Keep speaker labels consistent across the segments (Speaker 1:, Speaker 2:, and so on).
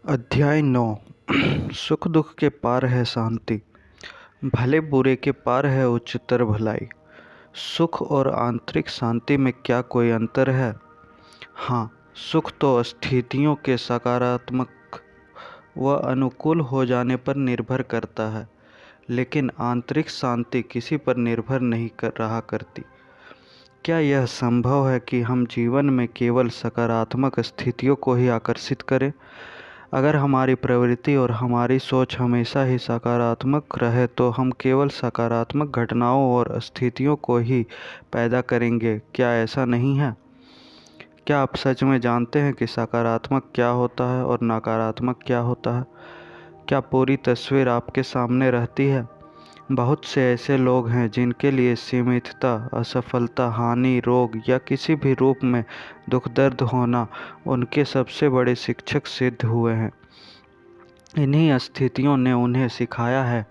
Speaker 1: अध्याय 9। सुख दुख के पार है शांति, भले बुरे के पार है उच्चतर भलाई। सुख और आंतरिक शांति में क्या कोई अंतर है? हाँ, सुख तो स्थितियों के सकारात्मक व अनुकूल हो जाने पर निर्भर करता है, लेकिन आंतरिक शांति किसी पर निर्भर नहीं कर रहा करती। क्या यह संभव है कि हम जीवन में केवल सकारात्मक स्थितियों को ही आकर्षित करें? अगर हमारी प्रवृत्ति और हमारी सोच हमेशा ही सकारात्मक रहे तो हम केवल सकारात्मक घटनाओं और स्थितियों को ही पैदा करेंगे। क्या ऐसा नहीं है? क्या आप सच में जानते हैं कि सकारात्मक क्या होता है और नकारात्मक क्या होता है? क्या पूरी तस्वीर आपके सामने रहती है? बहुत से ऐसे लोग हैं जिनके लिए सीमितता, असफलता, हानि, रोग या किसी भी रूप में दुख दर्द होना उनके सबसे बड़े शिक्षक सिद्ध हुए हैं। इन्हीं स्थितियों ने उन्हें सिखाया है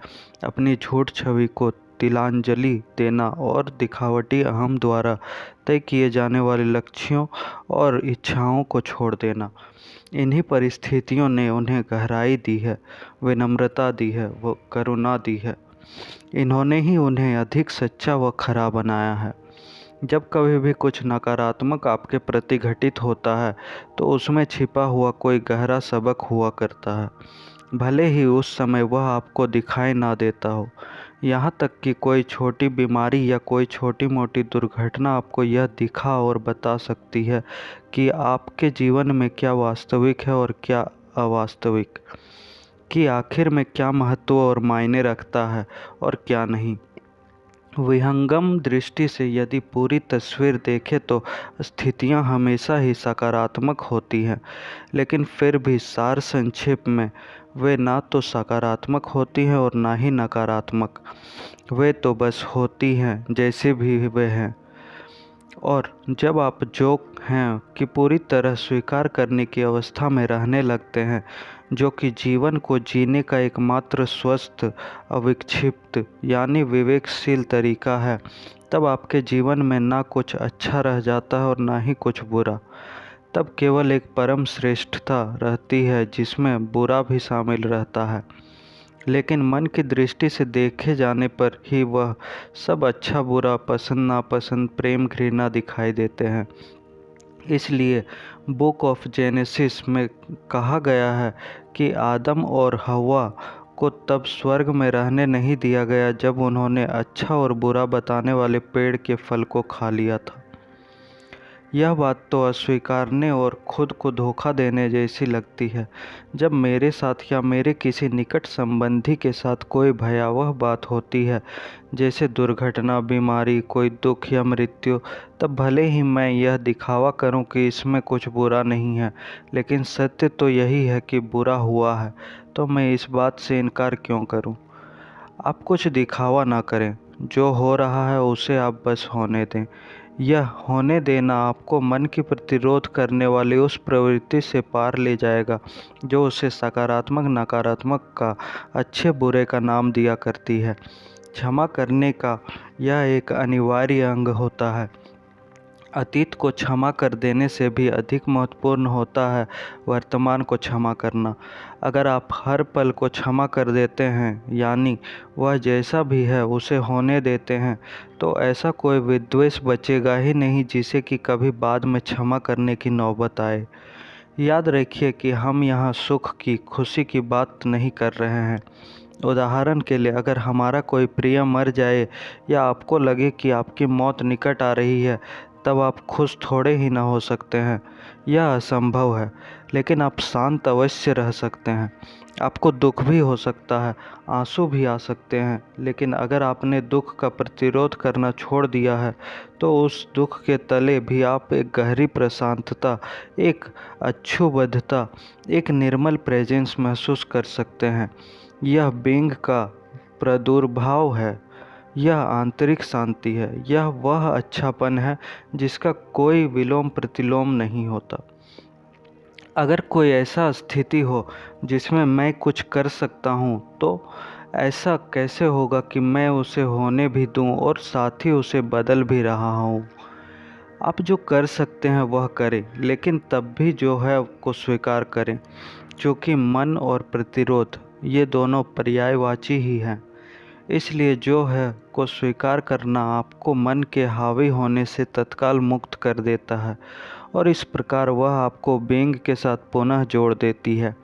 Speaker 1: अपनी झूठ छवि को तिलांजलि देना और दिखावटी अहम द्वारा तय किए जाने वाले लक्ष्यों और इच्छाओं को छोड़ देना। इन्हीं परिस्थितियों ने उन्हें गहराई दी है, विनम्रता दी है, वो करुणा दी है। इन्होंने ही उन्हें अधिक सच्चा व खरा बनाया है। जब कभी भी कुछ नकारात्मक आपके प्रति घटित होता है तो उसमें छिपा हुआ कोई गहरा सबक हुआ करता है, भले ही उस समय वह आपको दिखाई ना देता हो। यहाँ तक कि कोई छोटी बीमारी या कोई छोटी मोटी दुर्घटना आपको यह दिखा और बता सकती है कि आपके जीवन में क्या वास्तविक है और क्या अवास्तविक, कि आखिर में क्या महत्व और मायने रखता है और क्या नहीं। विहंगम दृष्टि से यदि पूरी तस्वीर देखें तो स्थितियां हमेशा ही सकारात्मक होती हैं, लेकिन फिर भी सार संक्षेप में वे ना तो सकारात्मक होती हैं और ना ही नकारात्मक। वे तो बस होती हैं जैसे भी वे हैं। और जब आप जो हैं कि पूरी तरह स्वीकार करने की अवस्था में रहने लगते हैं, जो कि जीवन को जीने का एकमात्र स्वस्थ, अविक्षिप्त यानी विवेकशील तरीका है, तब आपके जीवन में ना कुछ अच्छा रह जाता है और ना ही कुछ बुरा। तब केवल एक परम श्रेष्ठता रहती है जिसमें बुरा भी शामिल रहता है, लेकिन मन की दृष्टि से देखे जाने पर ही वह सब अच्छा बुरा, पसंद नापसंद, प्रेम घृणा दिखाई देते हैं। इसलिए बुक ऑफ जेनेसिस में कहा गया है कि आदम और हव्वा को तब स्वर्ग में रहने नहीं दिया गया जब उन्होंने अच्छा और बुरा बताने वाले पेड़ के फल को खा लिया था। यह बात तो अस्वीकारने और खुद को धोखा देने जैसी लगती है। जब मेरे साथ या मेरे किसी निकट संबंधी के साथ कोई भयावह बात होती है, जैसे दुर्घटना, बीमारी, कोई दुख या मृत्यु, तब भले ही मैं यह दिखावा करूं कि इसमें कुछ बुरा नहीं है, लेकिन सत्य तो यही है कि बुरा हुआ है, तो मैं इस बात से इनकार क्यों करूं? आप कुछ दिखावा ना करें, जो हो रहा है उसे आप बस होने दें। यह होने देना आपको मन की प्रतिरोध करने वाली उस प्रवृत्ति से पार ले जाएगा जो उसे सकारात्मक नकारात्मक का, अच्छे बुरे का नाम दिया करती है। क्षमा करने का यह एक अनिवार्य अंग होता है। अतीत को क्षमा कर देने से भी अधिक महत्वपूर्ण होता है वर्तमान को क्षमा करना। अगर आप हर पल को क्षमा कर देते हैं, यानी वह जैसा भी है उसे होने देते हैं, तो ऐसा कोई विद्वेष बचेगा ही नहीं जिसे कि कभी बाद में क्षमा करने की नौबत आए। याद रखिए कि हम यहाँ सुख की, खुशी की बात नहीं कर रहे हैं। उदाहरण के लिए, अगर हमारा कोई प्रिय मर जाए या आपको लगे कि आपकी मौत निकट आ रही है, तब आप खुश थोड़े ही ना हो सकते हैं। यह असंभव है, लेकिन आप शांत अवश्य रह सकते हैं। आपको दुख भी हो सकता है, आंसू भी आ सकते हैं, लेकिन अगर आपने दुख का प्रतिरोध करना छोड़ दिया है तो उस दुख के तले भी आप एक गहरी प्रशांतता, एक अक्षुब्धता, एक निर्मल प्रेजेंस महसूस कर सकते हैं। यह बीइंग का प्रादुर्भाव है। यह आंतरिक शांति है। यह वह अच्छापन है जिसका कोई विलोम प्रतिलोम नहीं होता। अगर कोई ऐसा स्थिति हो जिसमें मैं कुछ कर सकता हूँ, तो ऐसा कैसे होगा कि मैं उसे होने भी दूँ और साथ ही उसे बदल भी रहा हूँ? आप जो कर सकते हैं वह करें, लेकिन तब भी जो है को स्वीकार करें, क्योंकि मन और प्रतिरोध ये दोनों पर्यायवाची ही हैं। इसलिए जो है को स्वीकार करना आपको मन के हावी होने से तत्काल मुक्त कर देता है और इस प्रकार वह आपको बेंग के साथ पुनः जोड़ देती है।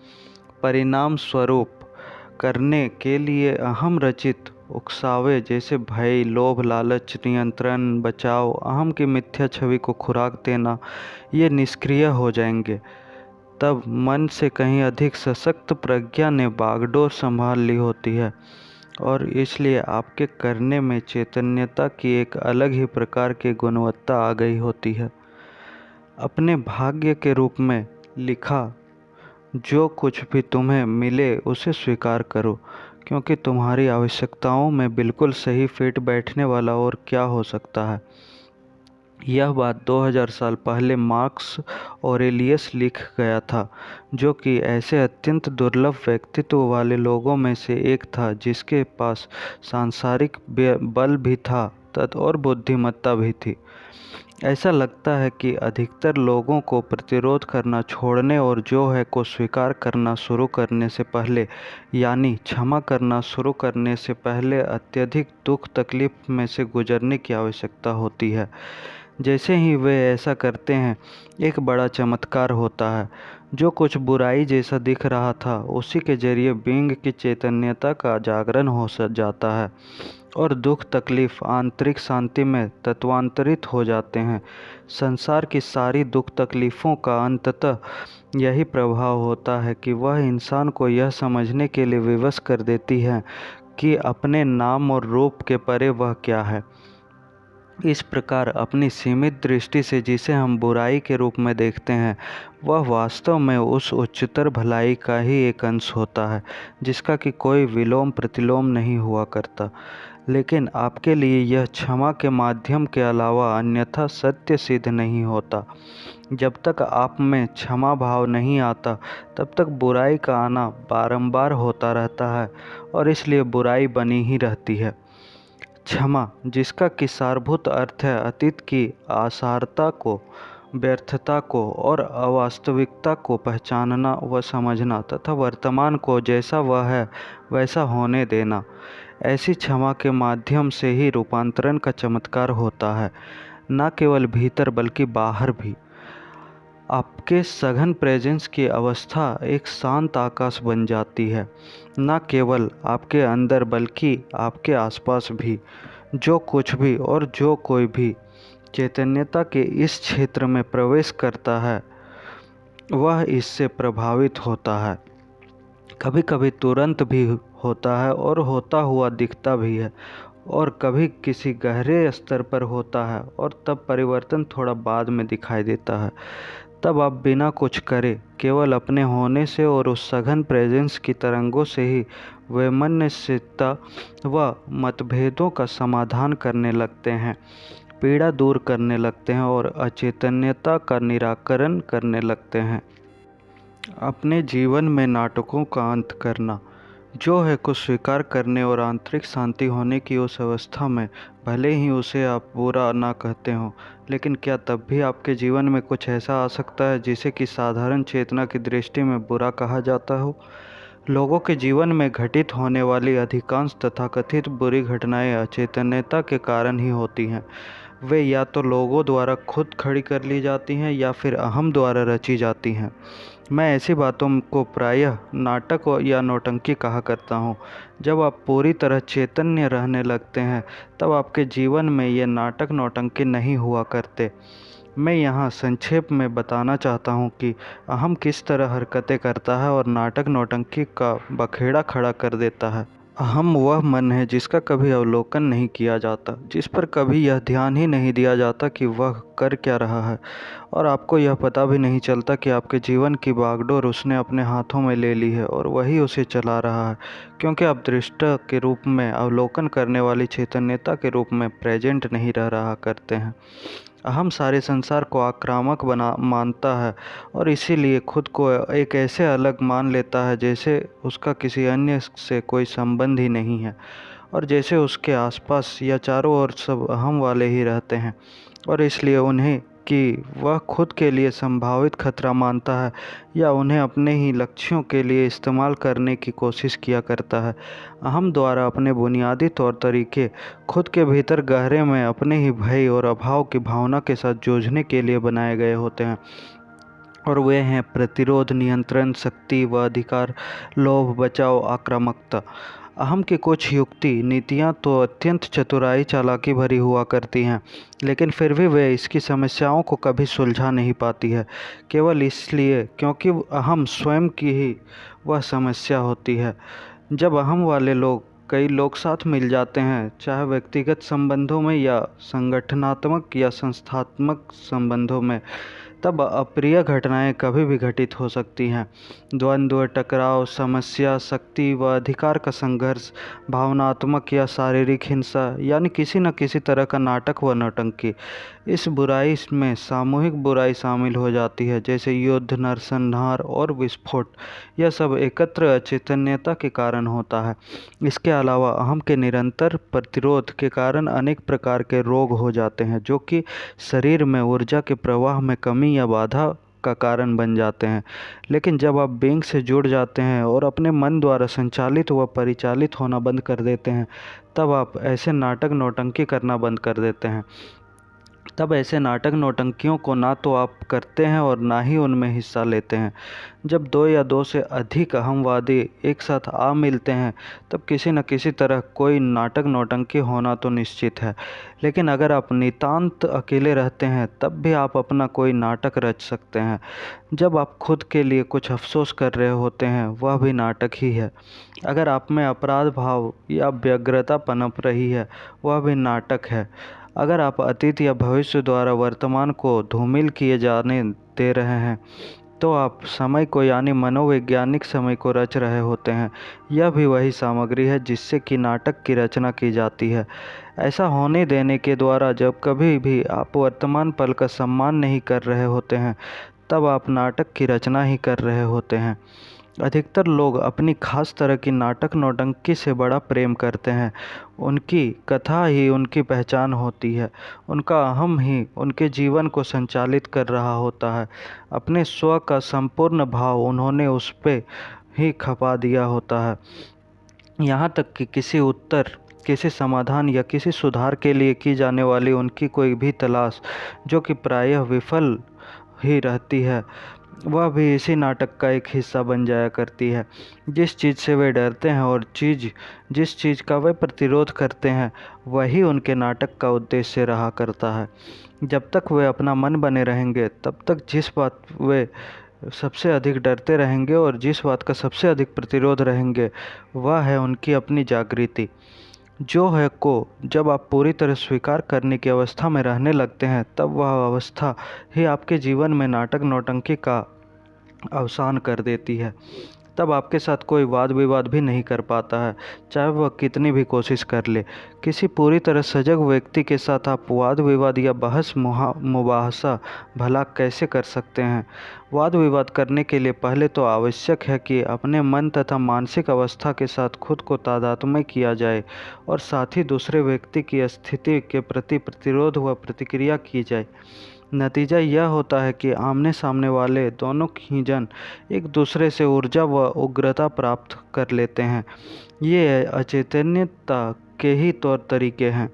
Speaker 1: परिणाम स्वरूप करने के लिए अहम रचित उकसावे जैसे भय, लोभ, लालच, नियंत्रण, बचाव, अहम की मिथ्या छवि को खुराक देना, ये निष्क्रिय हो जाएंगे। तब मन से कहीं अधिक सशक्त प्रज्ञा ने बागडोर संभाल ली होती है और इसलिए आपके करने में चैतन्यता की एक अलग ही प्रकार की गुणवत्ता आ गई होती है। अपने भाग्य के रूप में लिखा, जो कुछ भी तुम्हें मिले उसे स्वीकार करो, क्योंकि तुम्हारी आवश्यकताओं में बिल्कुल सही फिट बैठने वाला और क्या हो सकता है। यह बात 2000 साल पहले मार्क्स ऑरेलियस लिख गया था, जो कि ऐसे अत्यंत दुर्लभ व्यक्तित्व वाले लोगों में से एक था जिसके पास सांसारिक बल भी था और बुद्धिमत्ता भी थी। ऐसा लगता है कि अधिकतर लोगों को प्रतिरोध करना छोड़ने और जो है को स्वीकार करना शुरू करने से पहले, यानी क्षमा करना शुरू करने से पहले अत्यधिक दुख तकलीफ में से गुजरने की आवश्यकता होती है। जैसे ही वे ऐसा करते हैं, एक बड़ा चमत्कार होता है। जो कुछ बुराई जैसा दिख रहा था उसी के जरिए बिंग की चैतन्यता का जागरण हो जाता है और दुख तकलीफ आंतरिक शांति में तत्वांतरित हो जाते हैं। संसार की सारी दुख तकलीफ़ों का अंततः यही प्रभाव होता है कि वह इंसान को यह समझने के लिए विवश कर देती है कि अपने नाम और रूप के परे वह क्या है। इस प्रकार अपनी सीमित दृष्टि से जिसे हम बुराई के रूप में देखते हैं, वह वास्तव में उस उच्चतर भलाई का ही एक अंश होता है जिसका कि कोई विलोम प्रतिलोम नहीं हुआ करता। लेकिन आपके लिए यह क्षमा के माध्यम के अलावा अन्यथा सत्य सिद्ध नहीं होता। जब तक आप में क्षमा भाव नहीं आता, तब तक बुराई का आना बारंबार होता रहता है और इसलिए बुराई बनी ही रहती है। क्षमा, जिसका कि सारभूत अर्थ है अतीत की आसारता को, व्यर्थता को और अवास्तविकता को पहचानना व समझना तथा वर्तमान को जैसा वह है वैसा होने देना। ऐसी क्षमा के माध्यम से ही रूपांतरण का चमत्कार होता है, न केवल भीतर बल्कि बाहर भी। आपके सघन प्रेजेंस की अवस्था एक शांत आकाश बन जाती है, न केवल आपके अंदर बल्कि आपके आसपास भी। जो कुछ भी और जो कोई भी चैतन्यता के इस क्षेत्र में प्रवेश करता है वह इससे प्रभावित होता है। कभी कभी तुरंत भी होता है और होता हुआ दिखता भी है, और कभी किसी गहरे स्तर पर होता है और तब परिवर्तन थोड़ा बाद में दिखाई देता है। तब आप बिना कुछ करे केवल अपने होने से और उस सघन प्रेजेंस की तरंगों से ही वैमनस्यता व मतभेदों का समाधान करने लगते हैं, पीड़ा दूर करने लगते हैं और अचैतन्यता का निराकरण करने लगते हैं। अपने जीवन में नाटकों का अंत करना, जो है को स्वीकार करने और आंतरिक शांति होने की उस अवस्था में, भले ही उसे आप बुरा ना कहते हो, लेकिन क्या तब भी आपके जीवन में कुछ ऐसा आ सकता है जिसे कि साधारण चेतना की दृष्टि में बुरा कहा जाता हो? लोगों के जीवन में घटित होने वाली अधिकांश तथाकथित बुरी घटनाएं अचेतनता के कारण ही होती हैं। वे या तो लोगों द्वारा खुद खड़ी कर ली जाती हैं या फिर अहम द्वारा रची जाती हैं। मैं ऐसी बातों को प्रायः नाटक या नौटंकी कहा करता हूँ। जब आप पूरी तरह चैतन्य रहने लगते हैं, तब आपके जीवन में ये नाटक नौटंकी नहीं हुआ करते। मैं यहाँ संक्षेप में बताना चाहता हूँ कि अहम किस तरह हरकतें करता है और नाटक नौटंकी का बखेड़ा खड़ा कर देता है। अहम वह मन है जिसका कभी अवलोकन नहीं किया जाता, जिस पर कभी यह ध्यान ही नहीं दिया जाता कि वह कर क्या रहा है, और आपको यह पता भी नहीं चलता कि आपके जीवन की बागडोर उसने अपने हाथों में ले ली है और वही उसे चला रहा है, क्योंकि आप दृष्टा के रूप में, अवलोकन करने वाली चैतन्यता के रूप में प्रेजेंट नहीं रह रहा करते हैं। अहम सारे संसार को आक्रामक मानता है और इसीलिए खुद को एक ऐसे अलग मान लेता है जैसे उसका किसी अन्य से कोई संबंध ही नहीं है और जैसे उसके आसपास या चारों ओर सब अहम वाले ही रहते हैं। और इसलिए उन्हें कि वह खुद के लिए संभावित खतरा मानता है या उन्हें अपने ही लक्ष्यों के लिए इस्तेमाल करने की कोशिश किया करता है। अहम द्वारा अपने बुनियादी तौर तरीके खुद के भीतर गहरे में अपने ही भय और अभाव की भावना के साथ जूझने के लिए बनाए गए होते हैं, और वे हैं प्रतिरोध, नियंत्रण, शक्ति व अधिकार, लोभ, बचाव, आक्रामकता। अहम की कुछ युक्ति नीतियाँ तो अत्यंत चतुराई चालाकी भरी हुआ करती हैं, लेकिन फिर भी वे इसकी समस्याओं को कभी सुलझा नहीं पाती है, केवल इसलिए क्योंकि अहम स्वयं की ही वह समस्या होती है। जब अहम वाले लोग कई लोग साथ मिल जाते हैं, चाहे व्यक्तिगत संबंधों में या संगठनात्मक या संस्थात्मक संबंधों में, तब अप्रिय घटनाएं कभी भी घटित हो सकती हैं। द्वंद्व, टकराव, समस्या, शक्ति व अधिकार का संघर्ष, भावनात्मक या शारीरिक हिंसा, यानी किसी न किसी तरह का नाटक व नौटंकी। इस बुराई में सामूहिक बुराई शामिल हो जाती है, जैसे युद्ध, नरसंहार और विस्फोट। यह सब एकत्र अचेतन्यता के कारण होता है। इसके अलावा अहम के निरंतर प्रतिरोध के कारण अनेक प्रकार के रोग हो जाते हैं, जो कि शरीर में ऊर्जा के प्रवाह में कमी या बाधा का कारण बन जाते हैं। लेकिन जब आप बीइंग से जुड़ जाते हैं और अपने मन द्वारा संचालित व परिचालित होना बंद कर देते हैं, तब आप ऐसे नाटक नौटंकी करना बंद कर देते हैं। तब ऐसे नाटक नौटंकियों को ना तो आप करते हैं और ना ही उनमें हिस्सा लेते हैं। जब दो या दो से अधिक अहमवादी एक साथ आ मिलते हैं, तब किसी न किसी तरह कोई नाटक नौटंकी होना तो निश्चित है। लेकिन अगर आप नितांत अकेले रहते हैं, तब भी आप अपना कोई नाटक रच सकते हैं। जब आप खुद के लिए कुछ अफसोस कर रहे होते हैं, वह भी नाटक ही है। अगर आप में अपराध भाव या व्यग्रता पनप रही है, वह भी नाटक है। अगर आप अतीत या भविष्य द्वारा वर्तमान को धूमिल किए जाने दे रहे हैं, तो आप समय को यानी मनोवैज्ञानिक समय को रच रहे होते हैं। यह भी वही सामग्री है जिससे कि नाटक की रचना की जाती है। ऐसा होने देने के द्वारा जब कभी भी आप वर्तमान पल का सम्मान नहीं कर रहे होते हैं, तब आप नाटक की रचना ही कर रहे होते हैं। अधिकतर लोग अपनी खास तरह की नाटक नौटंकी से बड़ा प्रेम करते हैं। उनकी कथा ही उनकी पहचान होती है। उनका अहम ही उनके जीवन को संचालित कर रहा होता है। अपने स्व का संपूर्ण भाव उन्होंने उस पे ही खपा दिया होता है। यहाँ तक कि किसी उत्तर, किसी समाधान या किसी सुधार के लिए की जाने वाली उनकी कोई भी तलाश, जो कि प्रायः विफल ही रहती है, वह भी इसी नाटक का एक हिस्सा बन जाया करती है। जिस चीज़ से वे डरते हैं और जिस चीज़ का वे प्रतिरोध करते हैं, वही उनके नाटक का उद्देश्य रहा करता है। जब तक वे अपना मन बने रहेंगे, तब तक जिस बात वे सबसे अधिक डरते रहेंगे और जिस बात का सबसे अधिक प्रतिरोध रहेंगे, वह है उनकी अपनी जागृति। जो है को जब आप पूरी तरह स्वीकार करने की अवस्था में रहने लगते हैं, तब वह अवस्था ही आपके जीवन में नाटक नौटंकी का अवसान कर देती है। तब आपके साथ कोई वाद विवाद भी नहीं कर पाता है, चाहे वह कितनी भी कोशिश कर ले। किसी पूरी तरह सजग व्यक्ति के साथ आप वाद विवाद या बहस मुबाहसा भला कैसे कर सकते हैं? वाद विवाद करने के लिए पहले तो आवश्यक है कि अपने मन तथा मानसिक अवस्था के साथ खुद को तादात्म्य किया जाए और साथ ही दूसरे व्यक्ति की स्थिति के प्रति प्रतिरोध व प्रतिक्रिया की जाए। नतीजा यह होता है कि आमने सामने वाले दोनों ही जन एक दूसरे से ऊर्जा व उग्रता प्राप्त कर लेते हैं। ये अचेतन्यता के ही तौर तरीके हैं।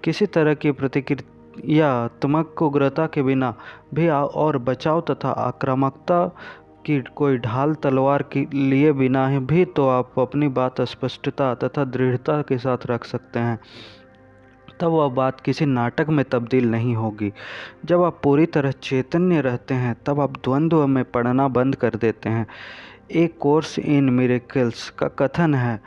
Speaker 1: किसी तरह की प्रतिक्रियात्मक उग्रता के बिना भी और बचाव तथा आक्रामकता की कोई ढाल तलवार के लिए बिना भी तो आप अपनी बात स्पष्टता तथा दृढ़ता के साथ रख सकते हैं। तब वह बात किसी नाटक में तब्दील नहीं होगी। जब आप पूरी तरह चैतन्य रहते हैं, तब आप द्वंद्व में पड़ना बंद कर देते हैं। एक कोर्स इन मिरेकल्स का कथन है,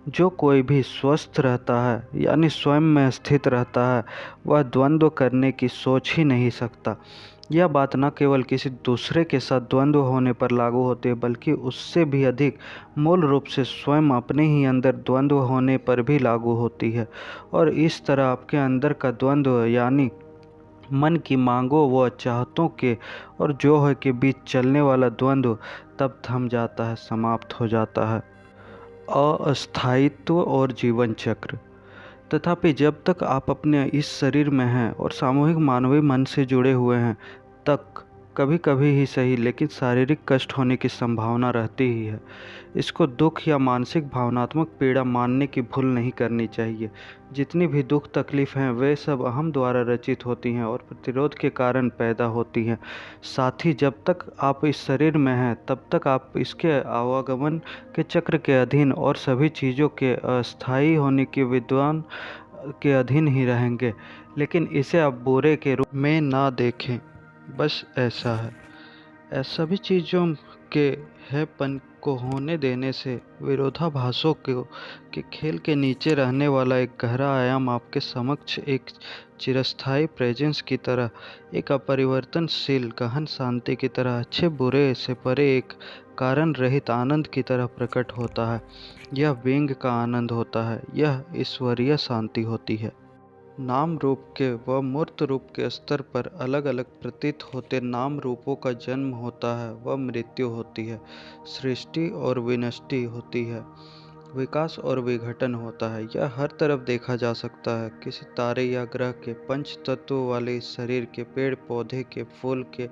Speaker 1: जो कोई भी स्वस्थ रहता है यानी स्वयं में स्थित रहता है, वह द्वंद्व करने की सोच ही नहीं सकता। यह बात न केवल किसी दूसरे के साथ द्वंद्व होने पर लागू होती है, बल्कि उससे भी अधिक मूल रूप से स्वयं अपने ही अंदर द्वंद्व होने पर भी लागू होती है। और इस तरह आपके अंदर का द्वंद्व यानी मन की मांगों व चाहतों के और जो है के बीच चलने वाला द्वंद्व तब थम जाता है, समाप्त हो जाता है। अस्थायित्व और जीवन चक्र। तथापि जब तक आप अपने इस शरीर में हैं और सामूहिक मानवीय मन से जुड़े हुए हैं, तक कभी कभी ही सही लेकिन शारीरिक कष्ट होने की संभावना रहती ही है। इसको दुख या मानसिक भावनात्मक पीड़ा मानने की भूल नहीं करनी चाहिए। जितनी भी दुख तकलीफ हैं वे सब अहम द्वारा रचित होती हैं और प्रतिरोध के कारण पैदा होती हैं। साथ ही जब तक आप इस शरीर में हैं तब तक आप इसके आवागमन के चक्र के अधीन और सभी चीज़ों के अस्थायी होने के विद्वान के अधीन ही रहेंगे। लेकिन इसे आप बुरे के रूप में ना देखें, बस ऐसा है। सभी चीज़ों के हैपन को होने देने से विरोधाभासों के खेल के नीचे रहने वाला एक गहरा आयाम आपके समक्ष एक चिरस्थायी प्रेजेंस की तरह, एक अपरिवर्तनशील गहन शांति की तरह, अच्छे बुरे से परे एक कारण रहित आनंद की तरह प्रकट होता है। यह व्यंग का आनंद होता है, यह ईश्वरीय शांति होती है। नाम रूप के व मूर्त रूप के स्तर पर अलग अलग प्रतीत होते नाम रूपों का जन्म होता है व मृत्यु होती है, सृष्टि और विनष्टि होती है, विकास और विघटन होता है। यह हर तरफ देखा जा सकता है। किसी तारे या ग्रह के पंच तत्वों वाले इस शरीर के, पेड़ पौधे के, फूल के,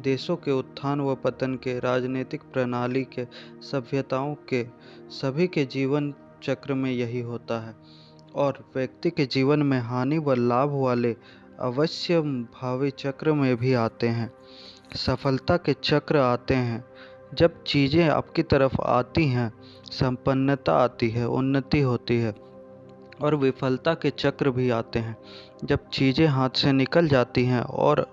Speaker 1: देशों के उत्थान व पतन के, राजनीतिक प्रणाली के, सभ्यताओं के, सभी के जीवन चक्र में यही होता है। और व्यक्ति के जीवन में हानि व लाभ वाले अवश्य भावी चक्र में भी आते हैं। सफलता के चक्र आते हैं जब चीज़ें आपकी तरफ आती हैं, संपन्नता आती है, उन्नति होती है। और विफलता के चक्र भी आते हैं जब चीज़ें हाथ से निकल जाती हैं और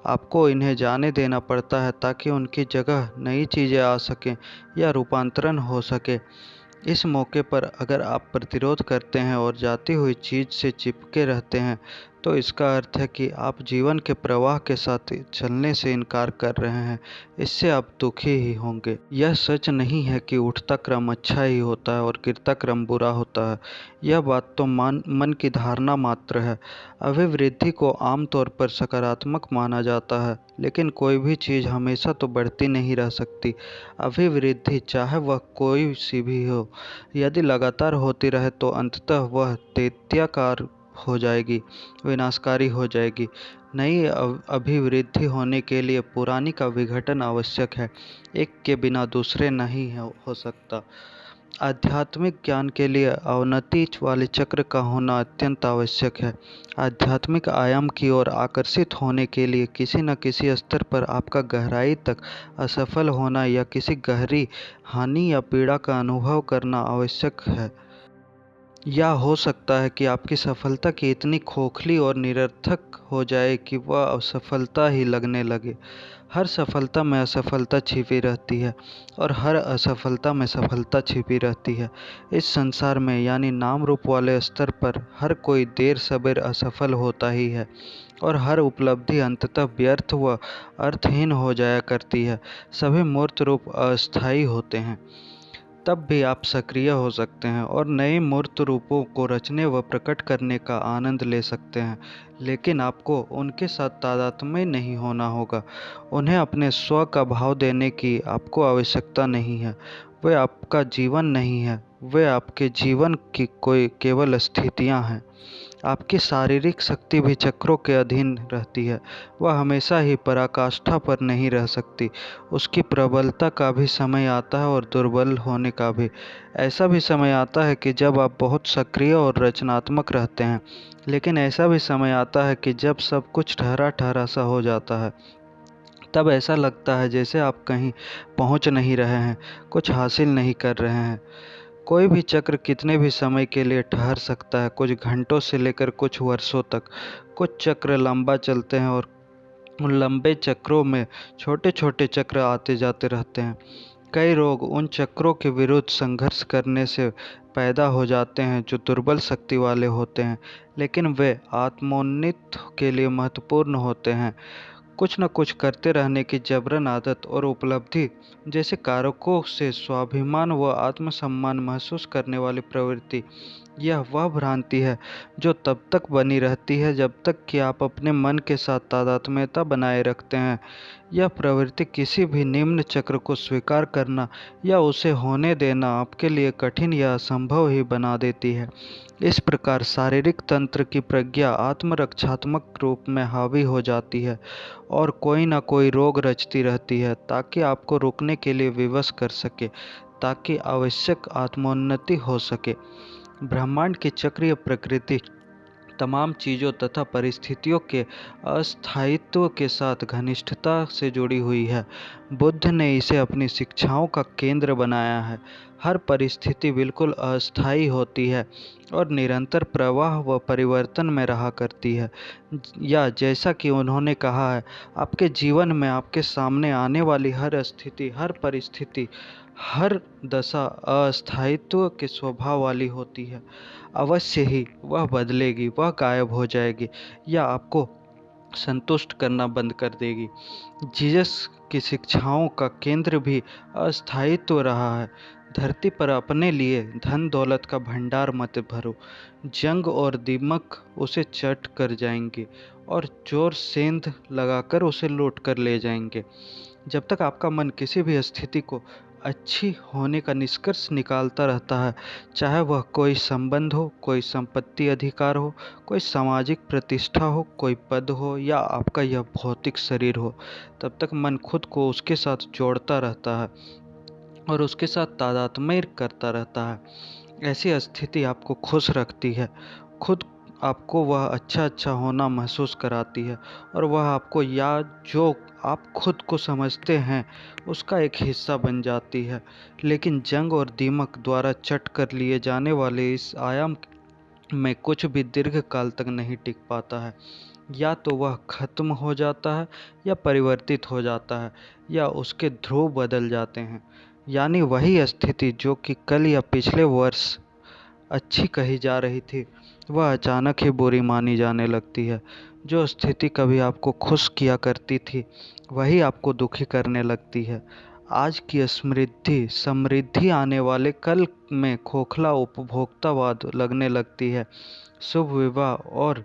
Speaker 1: आपको इन्हें जाने देना पड़ता है ताकि उनकी जगह नई चीज़ें आ सकें या रूपांतरण हो सके। इस मौके पर अगर आप प्रतिरोध करते हैं और जाती हुई चीज़ से चिपके रहते हैं तो इसका अर्थ है कि आप जीवन के प्रवाह के साथ चलने से इनकार कर रहे हैं। इससे आप दुखी ही होंगे। यह सच नहीं है कि उठता क्रम अच्छा ही होता है और गिरता क्रम बुरा होता है। यह बात तो मन की धारणा मात्र है। अभिवृद्धि को आमतौर पर सकारात्मक माना जाता है, लेकिन कोई भी चीज़ हमेशा तो बढ़ती नहीं रह सकती। अभिवृद्धि चाहे वह कोई सी भी हो, यदि लगातार होती रहे तो अंततः वह दैत्याकार हो जाएगी, विनाशकारी हो जाएगी। नई अभिवृद्धि होने के लिए पुरानी का विघटन आवश्यक है। एक के बिना दूसरे नहीं हो सकता। आध्यात्मिक ज्ञान के लिए अवनति वाले चक्र का होना अत्यंत आवश्यक है। आध्यात्मिक आयाम की ओर आकर्षित होने के लिए किसी न किसी स्तर पर आपका गहराई तक असफल होना या किसी गहरी हानि या पीड़ा का अनुभव करना आवश्यक है। या हो सकता है कि आपकी सफलता की इतनी खोखली और निरर्थक हो जाए कि वह असफलता ही लगने लगे। हर सफलता में असफलता छिपी रहती है और हर असफलता में सफलता छिपी रहती है। इस संसार में यानी नाम रूप वाले स्तर पर हर कोई देर सबेर असफल होता ही है और हर उपलब्धि अंततः व्यर्थ व अर्थहीन हो जाया करती है। सभी मूर्त रूप अस्थायी होते हैं। तब भी आप सक्रिय हो सकते हैं और नए मूर्त रूपों को रचने व प्रकट करने का आनंद ले सकते हैं, लेकिन आपको उनके साथ तादात्म्य नहीं होना होगा। उन्हें अपने स्व का भाव देने की आपको आवश्यकता नहीं है। वे आपका जीवन नहीं है, वे आपके जीवन की कोई केवल स्थितियां हैं। आपकी शारीरिक शक्ति भी चक्रों के अधीन रहती है। वह हमेशा ही पराकाष्ठा पर नहीं रह सकती। उसकी प्रबलता का भी समय आता है और दुर्बल होने का भी। ऐसा भी समय आता है कि जब आप बहुत सक्रिय और रचनात्मक रहते हैं, लेकिन ऐसा भी समय आता है कि जब सब कुछ ठहरा ठहरा सा हो जाता है। तब ऐसा लगता है जैसे आप कहीं पहुंच नहीं रहे हैं, कुछ हासिल नहीं कर रहे हैं। कोई भी चक्र कितने भी समय के लिए ठहर सकता है, कुछ घंटों से लेकर कुछ वर्षों तक। कुछ चक्र लंबा चलते हैं और उन लंबे चक्रों में छोटे छोटे चक्र आते जाते रहते हैं। कई रोग उन चक्रों के विरुद्ध संघर्ष करने से पैदा हो जाते हैं जो दुर्बल शक्ति वाले होते हैं, लेकिन वे आत्मोन्नति के लिए महत्वपूर्ण होते हैं। कुछ न कुछ करते रहने की जबरन आदत और उपलब्धि जैसे कारकों से स्वाभिमान व आत्मसम्मान महसूस करने वाली प्रवृत्ति यह वह भ्रांति है जो तब तक बनी रहती है जब तक कि आप अपने मन के साथ तादात्म्यता बनाए रखते हैं। यह प्रवृत्ति किसी भी निम्न चक्र को स्वीकार करना या उसे होने देना आपके लिए कठिन या असंभव ही बना देती है। इस प्रकार शारीरिक तंत्र की प्रज्ञा आत्मरक्षात्मक रूप में हावी हो जाती है और कोई ना कोई रोग रचती रहती है ताकि आपको रुकने के लिए विवश कर सके, ताकि आवश्यक आत्मोन्नति हो सके। ब्रह्मांड की चक्रीय प्रकृति तमाम चीज़ों तथा परिस्थितियों के अस्थायित्व के साथ घनिष्ठता से जुड़ी हुई है। बुद्ध ने इसे अपनी शिक्षाओं का केंद्र बनाया है। हर परिस्थिति बिल्कुल अस्थायी होती है और निरंतर प्रवाह व परिवर्तन में रहा करती है। या जैसा कि उन्होंने कहा है, आपके जीवन में आपके सामने आने वाली हर स्थिति, हर परिस्थिति, हर दशा अस्थायित्व के स्वभाव वाली होती है। अवश्य ही वह बदलेगी, वह गायब हो जाएगी या आपको संतुष्ट करना बंद कर देगी। जीसस की शिक्षाओं का केंद्र भी अस्थायित्व रहा है। धरती पर अपने लिए धन दौलत का भंडार मत भरो। जंग और दीमक उसे चट कर जाएंगे और चोर सेंध लगाकर उसे लूट कर ले जाएंगे। जब तक आपका मन किसी भी स्थिति को अच्छी होने का निष्कर्ष निकालता रहता है, चाहे वह कोई संबंध हो, कोई संपत्ति अधिकार हो, कोई सामाजिक प्रतिष्ठा हो, कोई पद हो या आपका यह भौतिक शरीर हो, तब तक मन खुद को उसके साथ जोड़ता रहता है और उसके साथ तादात्म्य करता रहता है। ऐसी स्थिति आपको खुश रखती है, खुद आपको वह अच्छा होना महसूस कराती है और वह आपको या जो आप खुद को समझते हैं उसका एक हिस्सा बन जाती है। लेकिन जंग और दीमक द्वारा चट कर लिए जाने वाले इस आयाम में कुछ भी दीर्घ काल तक नहीं टिक पाता है। या तो वह खत्म हो जाता है या परिवर्तित हो जाता है या उसके ध्रुव बदल जाते हैं। यानी वही स्थिति जो कि कल या पिछले वर्ष अच्छी कही जा रही थी, वह अचानक ही बुरी मानी जाने लगती है। जो स्थिति कभी आपको खुश किया करती थी, वही आपको दुखी करने लगती है। आज की समृद्धि आने वाले कल में खोखला उपभोक्तावाद लगने लगती है। शुभ विवाह और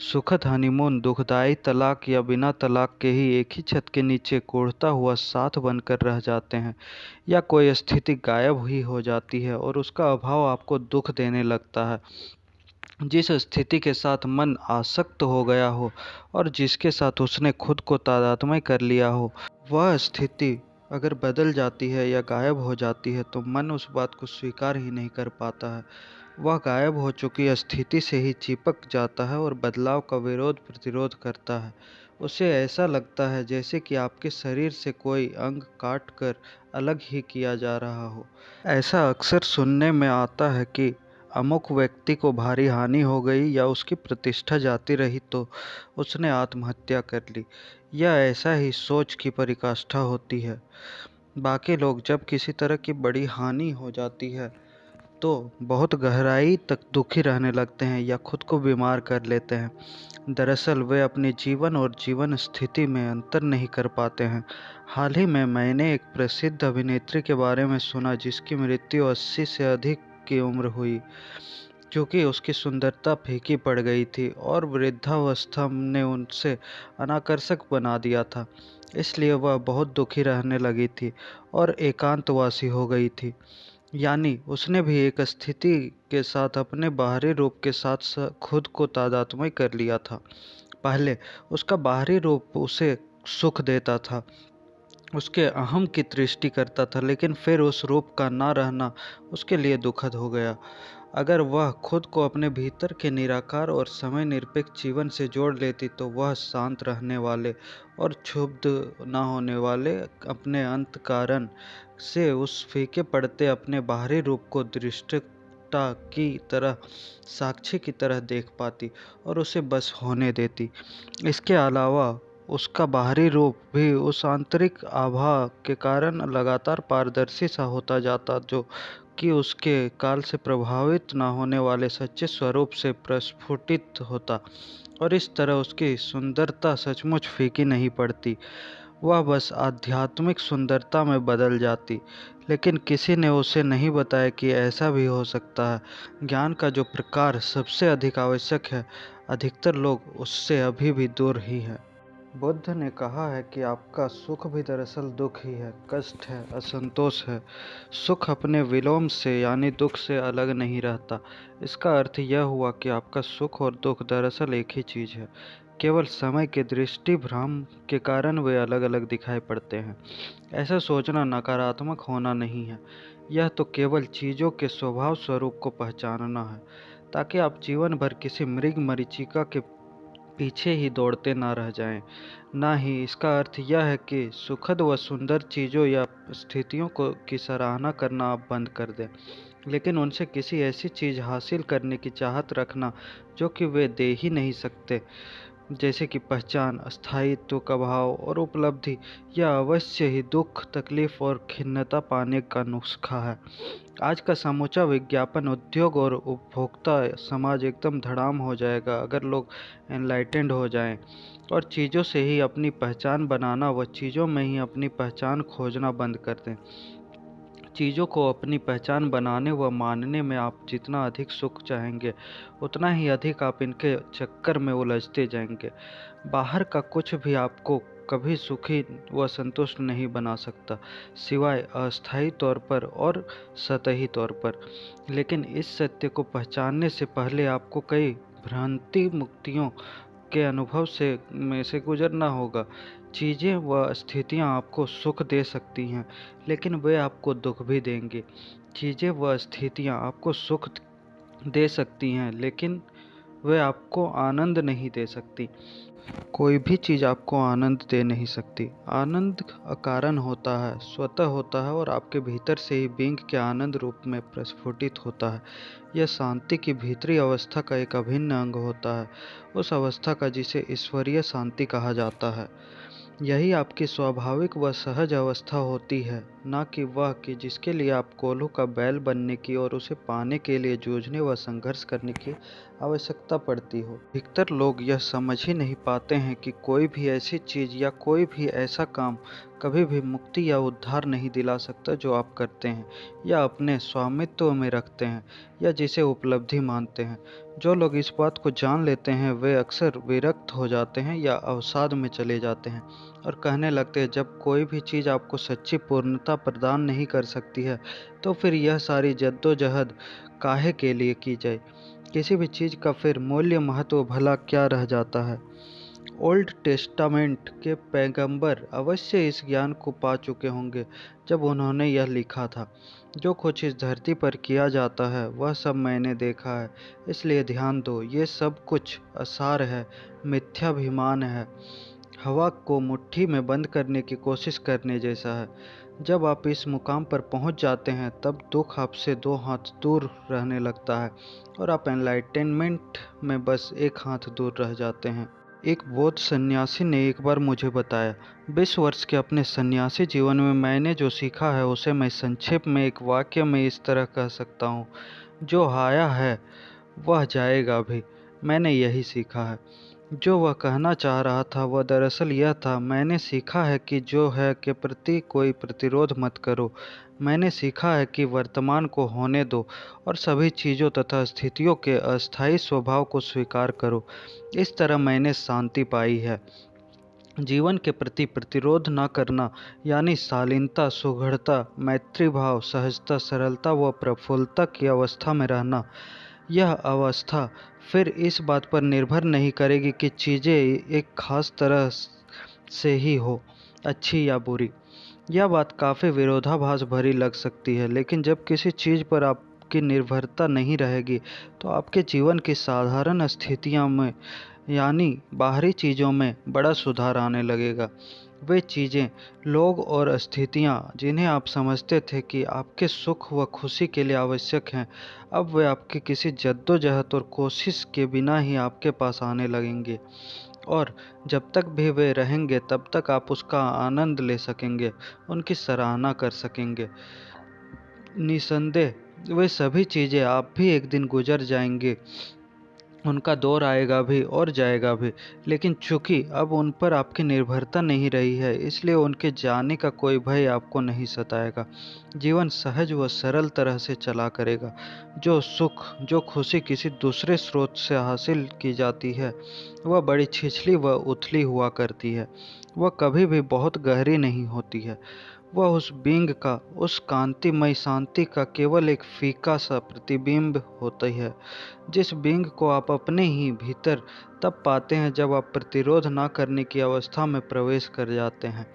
Speaker 1: सुखद हनीमून दुखदायी तलाक या बिना तलाक के ही एक ही छत के नीचे कोढ़ता हुआ साथ बनकर रह जाते हैं। या कोई स्थिति गायब ही हो जाती है और उसका अभाव आपको दुख देने लगता है। जिस स्थिति के साथ मन आसक्त हो गया हो और जिसके साथ उसने खुद को तादात्म्य कर लिया हो, वह स्थिति अगर बदल जाती है या गायब हो जाती है तो मन उस बात को स्वीकार ही नहीं कर पाता है। वह गायब हो चुकी स्थिति से ही चिपक जाता है और बदलाव का विरोध प्रतिरोध करता है। उसे ऐसा लगता है जैसे कि आपके शरीर से कोई अंग काट कर अलग ही किया जा रहा हो। ऐसा अक्सर सुनने में आता है कि अमुक व्यक्ति को भारी हानि हो गई या उसकी प्रतिष्ठा जाती रही तो उसने आत्महत्या कर ली। यह ऐसा ही सोच की पराकाष्ठा होती है। बाकी लोग जब किसी तरह की बड़ी हानि हो जाती है तो बहुत गहराई तक दुखी रहने लगते हैं या खुद को बीमार कर लेते हैं। दरअसल वे अपने जीवन और जीवन स्थिति में अंतर नहीं कर पाते हैं। हाल ही में मैंने एक प्रसिद्ध अभिनेत्री के बारे में सुना जिसकी मृत्यु 80 से अधिक की उम्र हुई, क्योंकि उसकी सुंदरता फीकी पड़ गई थी और वृद्धावस्था ने उनसे अनाकर्षक बना दिया था। इसलिए वह बहुत दुखी रहने लगी थी और एकांतवासी हो गई थी। यानी उसने भी एक स्थिति के साथ अपने बाहरी रूप के साथ खुद को तादात्म्य कर लिया था। पहले उसका बाहरी रूप उसे सुख देता था, उसके अहम की दृष्टि करता था, लेकिन फिर उस रूप का ना रहना उसके लिए दुखद हो गया। अगर वह खुद को अपने भीतर के निराकार और समय निरपेक्ष जीवन से जोड़ लेती तो वह शांत रहने वाले और क्षुब्ध न होने वाले अपने अंत कारण से उस फीके पड़ते अपने बाहरी रूप को दृष्टता की तरह, साक्षी की तरह देख पाती और उसे बस होने देती। इसके अलावा उसका बाहरी रूप भी उस आंतरिक आभा के कारण लगातार पारदर्शी सा होता जाता, जो कि उसके काल से प्रभावित न होने वाले सच्चे स्वरूप से प्रस्फुटित होता और इस तरह उसकी सुंदरता सचमुच फीकी नहीं पड़ती। वह बस आध्यात्मिक सुंदरता में बदल जाती। लेकिन किसी ने उसे नहीं बताया कि ऐसा भी हो सकता है। ज्ञान का जो प्रकार सबसे अधिक आवश्यक है, अधिकतर लोग उससे अभी भी दूर ही है। बुद्ध ने कहा है कि आपका सुख भी दरअसल दुख ही है, कष्ट है, असंतोष है। सुख अपने विलोम से यानी दुख से अलग नहीं रहता। इसका अर्थ यह हुआ कि आपका सुख और दुख दरअसल एक ही चीज़ है। केवल समय के दृष्टि भ्रम के कारण वे अलग अलग दिखाई पड़ते हैं। ऐसा सोचना नकारात्मक होना नहीं है, यह तो केवल चीज़ों के स्वभाव स्वरूप को पहचानना है, ताकि आप जीवन भर किसी मृग मरीचिका के पीछे ही दौड़ते ना रह जाएं। ना ही इसका अर्थ यह है कि सुखद व सुंदर चीज़ों या स्थितियों को की सराहना करना आप बंद कर दें, लेकिन उनसे किसी ऐसी चीज़ हासिल करने की चाहत रखना जो कि वे दे ही नहीं सकते, जैसे कि पहचान, स्थायित्व का भाव और उपलब्धि। यह अवश्य ही दुख, तकलीफ और खिन्नता पाने का नुस्खा है। आज का समूचा विज्ञापन उद्योग और उपभोक्ता समाज एकदम धड़ाम हो जाएगा अगर लोग एनलाइटेंड हो जाएं और चीज़ों से ही अपनी पहचान बनाना व चीज़ों में ही अपनी पहचान खोजना बंद कर दें। चीज़ों को अपनी पहचान बनाने व मानने में आप जितना अधिक सुख चाहेंगे, उतना ही अधिक आप इनके चक्कर में उलझते जाएंगे। बाहर का कुछ भी आपको कभी सुखी व संतुष्ट नहीं बना सकता, सिवाय अस्थायी तौर पर और सतही तौर पर। लेकिन इस सत्य को पहचानने से पहले आपको कई भ्रांति मुक्तियों के अनुभव से गुजरना होगा। चीज़ें व स्थितियाँ आपको सुख दे सकती हैं, लेकिन वे आपको दुख भी देंगे। चीज़ें व स्थितियाँ आपको सुख दे सकती हैं, लेकिन वे आपको आनंद नहीं दे सकती। कोई भी चीज़ आपको आनंद दे नहीं सकती। आनंद अकारण होता है, स्वतः होता है और आपके भीतर से ही बींग के आनंद रूप में प्रस्फुटित होता है। यह शांति की भीतरी अवस्था का एक अभिन्न अंग होता है, उस अवस्था का जिसे ईश्वरीय शांति कहा जाता है। यही आपकी स्वाभाविक व सहज अवस्था होती है, ना कि वह कि जिसके लिए आप कोल्हू का बैल बनने की और उसे पाने के लिए जूझने व संघर्ष करने की आवश्यकता पड़ती हो। अधिकतर लोग यह समझ ही नहीं पाते हैं कि कोई भी ऐसी चीज़ या कोई भी ऐसा काम कभी भी मुक्ति या उद्धार नहीं दिला सकता जो आप करते हैं या अपने स्वामित्व में रखते हैं या जिसे उपलब्धि मानते हैं। जो लोग इस बात को जान लेते हैं वे अक्सर विरक्त हो जाते हैं या अवसाद में चले जाते हैं और कहने लगते हैं, जब कोई भी चीज़ आपको सच्ची पूर्णता प्रदान नहीं कर सकती है तो फिर यह सारी जद्दोजहद काहे के लिए की जाए। किसी भी चीज़ का फिर मूल्य महत्व भला क्या रह जाता है। ओल्ड टेस्टामेंट के पैगंबर अवश्य इस ज्ञान को पा चुके होंगे जब उन्होंने यह लिखा था, जो कुछ इस धरती पर किया जाता है वह सब मैंने देखा है, इसलिए ध्यान दो, ये सब कुछ असार है, मिथ्याभिमान है, हवा को मुट्ठी में बंद करने की कोशिश करने जैसा है। जब आप इस मुकाम पर पहुंच जाते हैं तब दुख आपसे दो हाथ दूर रहने लगता है और आप एनलाइटनमेंट में बस एक हाथ दूर रह जाते हैं। एक बौद्ध सन्यासी ने एक बार मुझे बताया, 20 वर्ष के अपने सन्यासी जीवन में मैंने जो सीखा है उसे मैं संक्षेप में एक वाक्य में इस तरह कह सकता हूँ, जो आया है वह जाएगा भी। मैंने यही सीखा है। जो वह कहना चाह रहा था वह दरअसल यह था, मैंने सीखा है कि जो है के प्रति कोई प्रतिरोध मत करो। मैंने सीखा है कि वर्तमान को होने दो और सभी चीज़ों तथा स्थितियों के अस्थायी स्वभाव को स्वीकार करो। इस तरह मैंने शांति पाई है। जीवन के प्रति प्रतिरोध न करना यानी शालीनता, सुघड़ता, मैत्री भाव, सहजता, सरलता व प्रफुल्लता की अवस्था में रहना। यह अवस्था फिर इस बात पर निर्भर नहीं करेगी कि चीज़ें एक खास तरह से ही हो, अच्छी या बुरी। यह बात काफ़ी विरोधाभास भरी लग सकती है, लेकिन जब किसी चीज़ पर आपकी निर्भरता नहीं रहेगी तो आपके जीवन की साधारण स्थितियों में यानी बाहरी चीज़ों में बड़ा सुधार आने लगेगा। वे चीज़ें, लोग और स्थितियाँ जिन्हें आप समझते थे कि आपके सुख व खुशी के लिए आवश्यक हैं, अब वे आपकी किसी जद्दोजहद और कोशिश के बिना ही आपके पास आने लगेंगे और जब तक भी वे रहेंगे तब तक आप उसका आनंद ले सकेंगे, उनकी सराहना कर सकेंगे। निसंदेह वे सभी चीज़ें आप भी एक दिन गुजर जाएंगे, उनका दौर आएगा भी और जाएगा भी, लेकिन चूंकि अब उन पर आपकी निर्भरता नहीं रही है, इसलिए उनके जाने का कोई भय आपको नहीं सताएगा। जीवन सहज व सरल तरह से चला करेगा। जो सुख, जो खुशी किसी दूसरे स्रोत से हासिल की जाती है, वह बड़ी छिछली व उथली हुआ करती है। वह कभी भी बहुत गहरी नहीं होती है। वह उस बिंग का, उस कांतिमय शांति का केवल एक फीका सा प्रतिबिंब होती है, जिस बिंग को आप अपने ही भीतर तब पाते हैं जब आप प्रतिरोध ना करने की अवस्था में प्रवेश कर जाते हैं।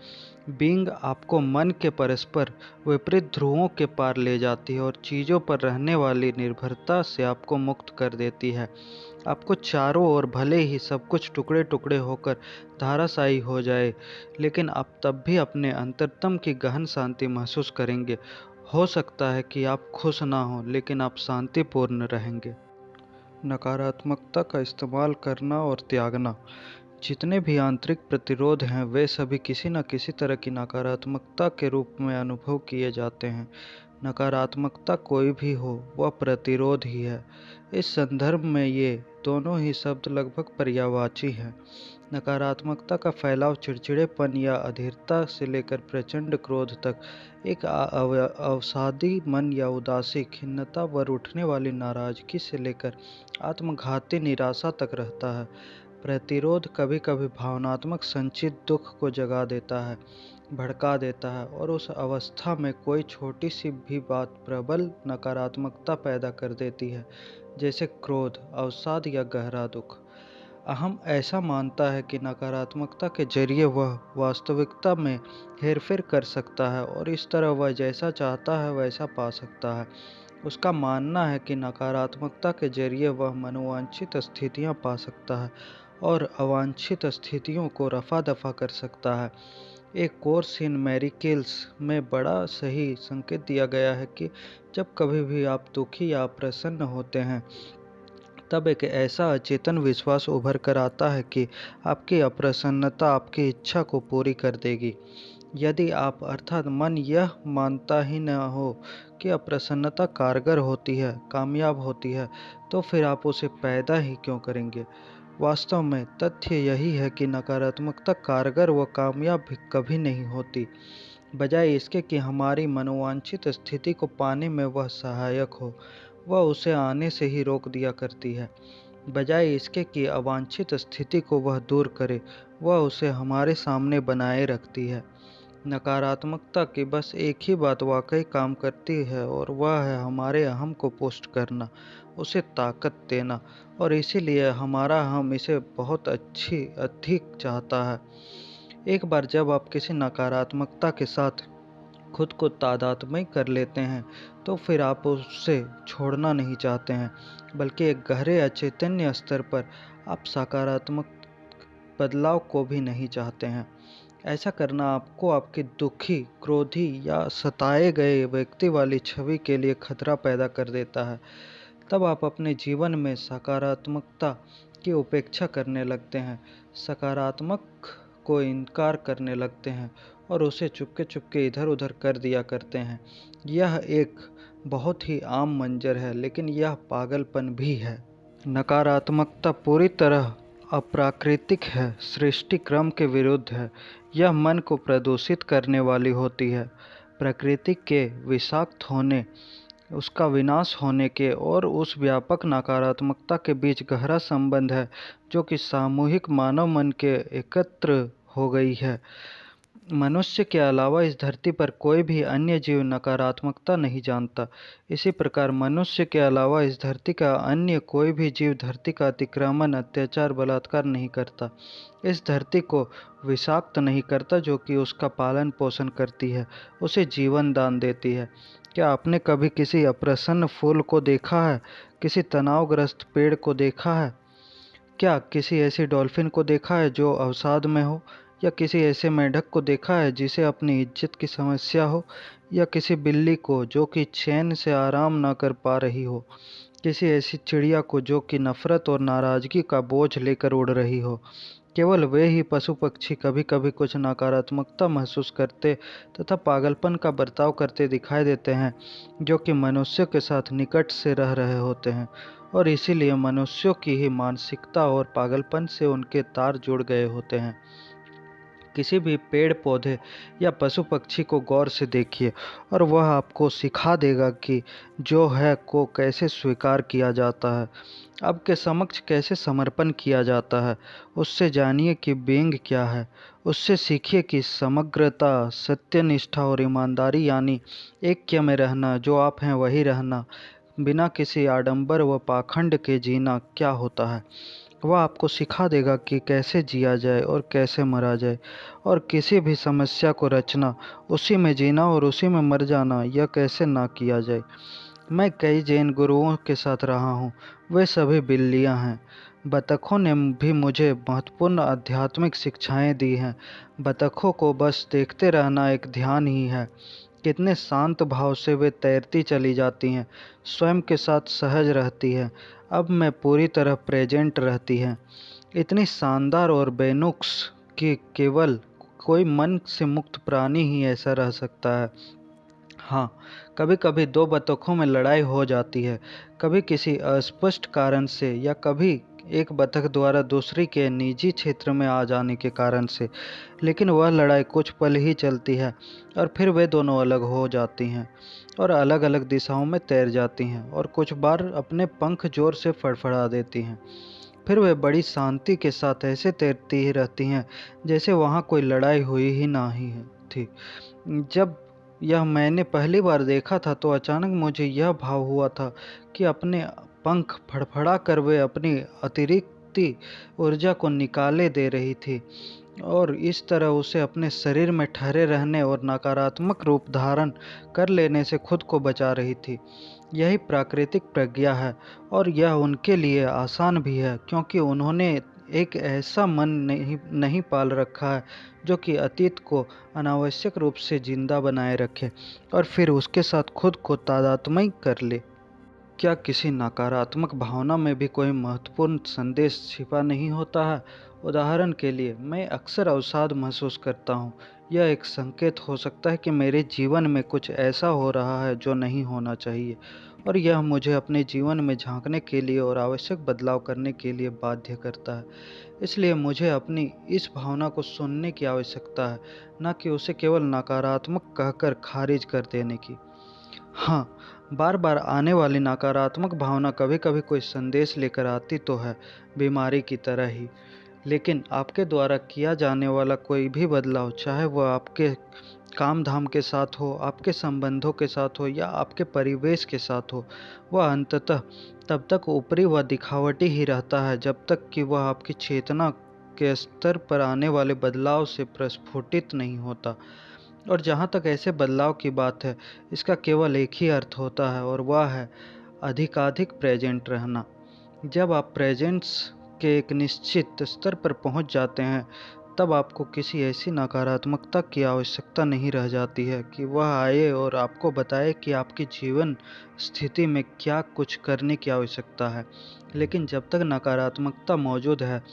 Speaker 1: बिंग आपको मन के परस्पर विपरीत ध्रुवों के पार ले जाती है और चीज़ों पर रहने वाली निर्भरता से आपको मुक्त कर देती है। आपको चारों ओर भले ही सब कुछ टुकड़े टुकड़े होकर धाराशायी हो जाए, लेकिन आप तब भी अपने अंतरतम की गहन शांति महसूस करेंगे। हो सकता है कि आप खुश ना हो, लेकिन आप शांतिपूर्ण रहेंगे। नकारात्मकता का इस्तेमाल करना और त्यागना। जितने भी आंतरिक प्रतिरोध हैं, वे सभी किसी न किसी तरह की नकारात्मकता के रूप में अनुभव किए जाते हैं। नकारात्मकता कोई भी हो, वह प्रतिरोध ही है। इस संदर्भ में ये दोनों ही शब्द लगभग पर्यायवाची हैं। नकारात्मकता का फैलाव चिड़चिड़ेपन या अधीरता से लेकर प्रचंड क्रोध तक, एक अवसादी मन या उदासी, खिन्नता व उठने वाली नाराजगी से लेकर आत्मघाती निराशा तक रहता है। प्रतिरोध कभी कभी भावनात्मक संचित दुख को जगा देता है, भड़का देता है, और उस अवस्था में कोई छोटी सी भी बात प्रबल नकारात्मकता पैदा कर देती है, जैसे क्रोध, अवसाद या गहरा दुख। अहम ऐसा मानता है कि नकारात्मकता के जरिए वह वास्तविकता में हेरफेर कर सकता है और इस तरह वह जैसा चाहता है वैसा पा सकता है। उसका मानना है कि नकारात्मकता के जरिए वह मनोवांछित स्थितियां पा सकता है और अवांछित स्थितियों को रफा दफा कर सकता है। एक कोर्स इन मेरिकल्स में बड़ा सही संकेत दिया गया है कि जब कभी भी आप दुखी या अप्रसन्न होते हैं, तब एक ऐसा अचेतन विश्वास उभर कर आता है कि आपकी अप्रसन्नता आपकी इच्छा को पूरी कर देगी। यदि आप, अर्थात मन, यह मानता ही न हो कि अप्रसन्नता कारगर होती है, कामयाब होती है, तो फिर आप उसे पैदा ही क्यों करेंगे। वास्तव में तथ्य यही है कि नकारात्मकता कारगर व कामयाब भी कभी नहीं होती, बजाय इसके कि हमारी मनोवांछित स्थिति को पाने में वह सहायक हो, वह उसे आने से ही रोक दिया करती है। बजाय इसके कि अवांछित स्थिति को वह दूर करे, वह उसे हमारे सामने बनाए रखती है। नकारात्मकता की बस एक ही बात वाकई काम करती है, और वह है हमारे अहम को पुष्ट करना, उसे ताकत देना, और इसीलिए हमारा अहम इसे बहुत अधिक चाहता है। एक बार जब आप किसी नकारात्मकता के साथ खुद को तादात्म्य कर लेते हैं, तो फिर आप उससे छोड़ना नहीं चाहते हैं, बल्कि एक गहरे अचेतन्य स्तर पर आप सकारात्मक बदलाव को भी नहीं चाहते हैं। ऐसा करना आपको आपकी दुखी, क्रोधी या सताए गए व्यक्ति वाली छवि के लिए खतरा पैदा कर देता है। तब आप अपने जीवन में सकारात्मकता की उपेक्षा करने लगते हैं, सकारात्मक को इनकार करने लगते हैं और उसे चुपके चुपके इधर उधर कर दिया करते हैं। यह एक बहुत ही आम मंजर है, लेकिन यह पागलपन भी है। नकारात्मकता पूरी तरह अप्राकृतिक है, सृष्टि क्रम के विरुद्ध है। यह मन को प्रदूषित करने वाली होती है। प्रकृति के विषाक्त होने, उसका विनाश होने के और उस व्यापक नकारात्मकता के बीच गहरा संबंध है, जो कि सामूहिक मानव मन के एकत्र हो गई है। मनुष्य के अलावा इस धरती पर कोई भी अन्य जीव नकारात्मकता नहीं जानता। इसी प्रकार मनुष्य के अलावा इस धरती का अन्य कोई भी जीव धरती का अतिक्रमण, अत्याचार, बलात्कार नहीं करता, इस धरती को विषाक्त नहीं करता जो कि उसका पालन पोषण करती है, उसे जीवन दान देती है। क्या आपने कभी किसी अप्रसन्न फूल को देखा है? किसी तनावग्रस्त पेड़ को देखा है? क्या किसी ऐसी डॉल्फिन को देखा है जो अवसाद में हो? या किसी ऐसे मेंढक को देखा है जिसे अपनी इज्जत की समस्या हो? या किसी बिल्ली को जो कि चैन से आराम ना कर पा रही हो? किसी ऐसी चिड़िया को जो कि नफरत और नाराजगी का बोझ लेकर उड़ रही हो? केवल वे ही पशु पक्षी कभी कभी कुछ नकारात्मकता महसूस करते तथा पागलपन का बर्ताव करते दिखाई देते हैं, जो कि मनुष्य के साथ निकट से रह रहे होते हैं। और इसीलिए मनुष्यों की ही मानसिकता और पागलपन से उनके तार जुड़ गए होते हैं। किसी भी पेड़ पौधे या पशु पक्षी को गौर से देखिए और वह आपको सिखा देगा कि जो है को कैसे स्वीकार किया जाता है, अब के समक्ष कैसे समर्पण किया जाता है। उससे जानिए कि व्यंग क्या है। उससे सीखिए कि समग्रता, सत्यनिष्ठा और ईमानदारी यानी ऐक्य में रहना, जो आप हैं वही रहना, बिना किसी आडंबर व पाखंड के जीना क्या होता है। वह आपको सिखा देगा कि कैसे जिया जाए और कैसे मरा जाए, और किसी भी समस्या को रचना, उसी में जीना और उसी में मर जाना, यह कैसे ना किया जाए। मैं कई जैन गुरुओं के साथ रहा हूँ, वे सभी बिल्लियाँ हैं। बतखों ने भी मुझे महत्वपूर्ण आध्यात्मिक शिक्षाएं दी हैं। बतखों को बस देखते रहना एक ध्यान ही है। कितने शांत भाव से वे तैरती चली जाती हैं, स्वयं के साथ सहज रहती हैं, अब मैं पूरी तरह प्रेजेंट रहती हैं। इतनी शानदार और बेनुक्स कि केवल कोई मन से मुक्त प्राणी ही ऐसा रह सकता है। हाँ, कभी कभी दो बतखों में लड़ाई हो जाती है, कभी किसी अस्पष्ट कारण से, या कभी एक बतख द्वारा दूसरी के निजी क्षेत्र में आ जाने के कारण से। लेकिन वह लड़ाई कुछ पल ही चलती है और फिर वे दोनों अलग हो जाती हैं और अलग अलग दिशाओं में तैर जाती हैं और कुछ बार अपने पंख जोर से फड़फड़ा देती हैं। फिर वे बड़ी शांति के साथ ऐसे तैरती ही रहती हैं जैसे वहाँ कोई लड़ाई हुई ही ना ही है थी। जब यह मैंने पहली बार देखा था तो अचानक मुझे यह भाव हुआ था कि अपने पंख फड़फड़ा कर वे अपनी अतिरिक्त ऊर्जा को निकाले दे रही थी और इस तरह उसे अपने शरीर में ठहरे रहने और नकारात्मक रूप धारण कर लेने से खुद को बचा रही थी। यही प्राकृतिक प्रज्ञा है और यह उनके लिए आसान भी है, क्योंकि उन्होंने एक ऐसा मन नहीं पाल रखा है जो कि अतीत को अनावश्यक रूप से जिंदा बनाए रखे और फिर उसके साथ खुद को तादात्म्य कर ले। क्या किसी नकारात्मक भावना में भी कोई महत्वपूर्ण संदेश छिपा नहीं होता है? उदाहरण के लिए, मैं अक्सर अवसाद महसूस करता हूँ। यह एक संकेत हो सकता है कि मेरे जीवन में कुछ ऐसा हो रहा है जो नहीं होना चाहिए, और यह मुझे अपने जीवन में झांकने के लिए और आवश्यक बदलाव करने के लिए बाध्य करता है। इसलिए मुझे अपनी इस भावना को सुनने की आवश्यकता है, न कि उसे केवल नकारात्मक कहकर खारिज कर देने की। हाँ, बार बार आने वाली नकारात्मक भावना कभी कभी कोई संदेश लेकर आती तो है, बीमारी की तरह ही। लेकिन आपके द्वारा किया जाने वाला कोई भी बदलाव, चाहे वह आपके काम धाम के साथ हो, आपके संबंधों के साथ हो या आपके परिवेश के साथ हो, वह अंततः तब तक ऊपरी व दिखावटी ही रहता है जब तक कि वह आपकी चेतना के स्तर पर आने वाले बदलाव से प्रस्फुटित नहीं होता। और जहाँ तक ऐसे बदलाव की बात है, इसका केवल एक ही अर्थ होता है और वह है अधिकाधिक प्रेजेंट रहना। जब आप प्रेजेंस के एक निश्चित स्तर पर पहुँच जाते हैं, तब आपको किसी ऐसी नकारात्मकता की आवश्यकता नहीं रह जाती है कि वह आए और आपको बताए कि आपकी जीवन स्थिति में क्या कुछ करने की आवश्यकता है। लेकिन जब तक नकारात्मकता मौजूद है,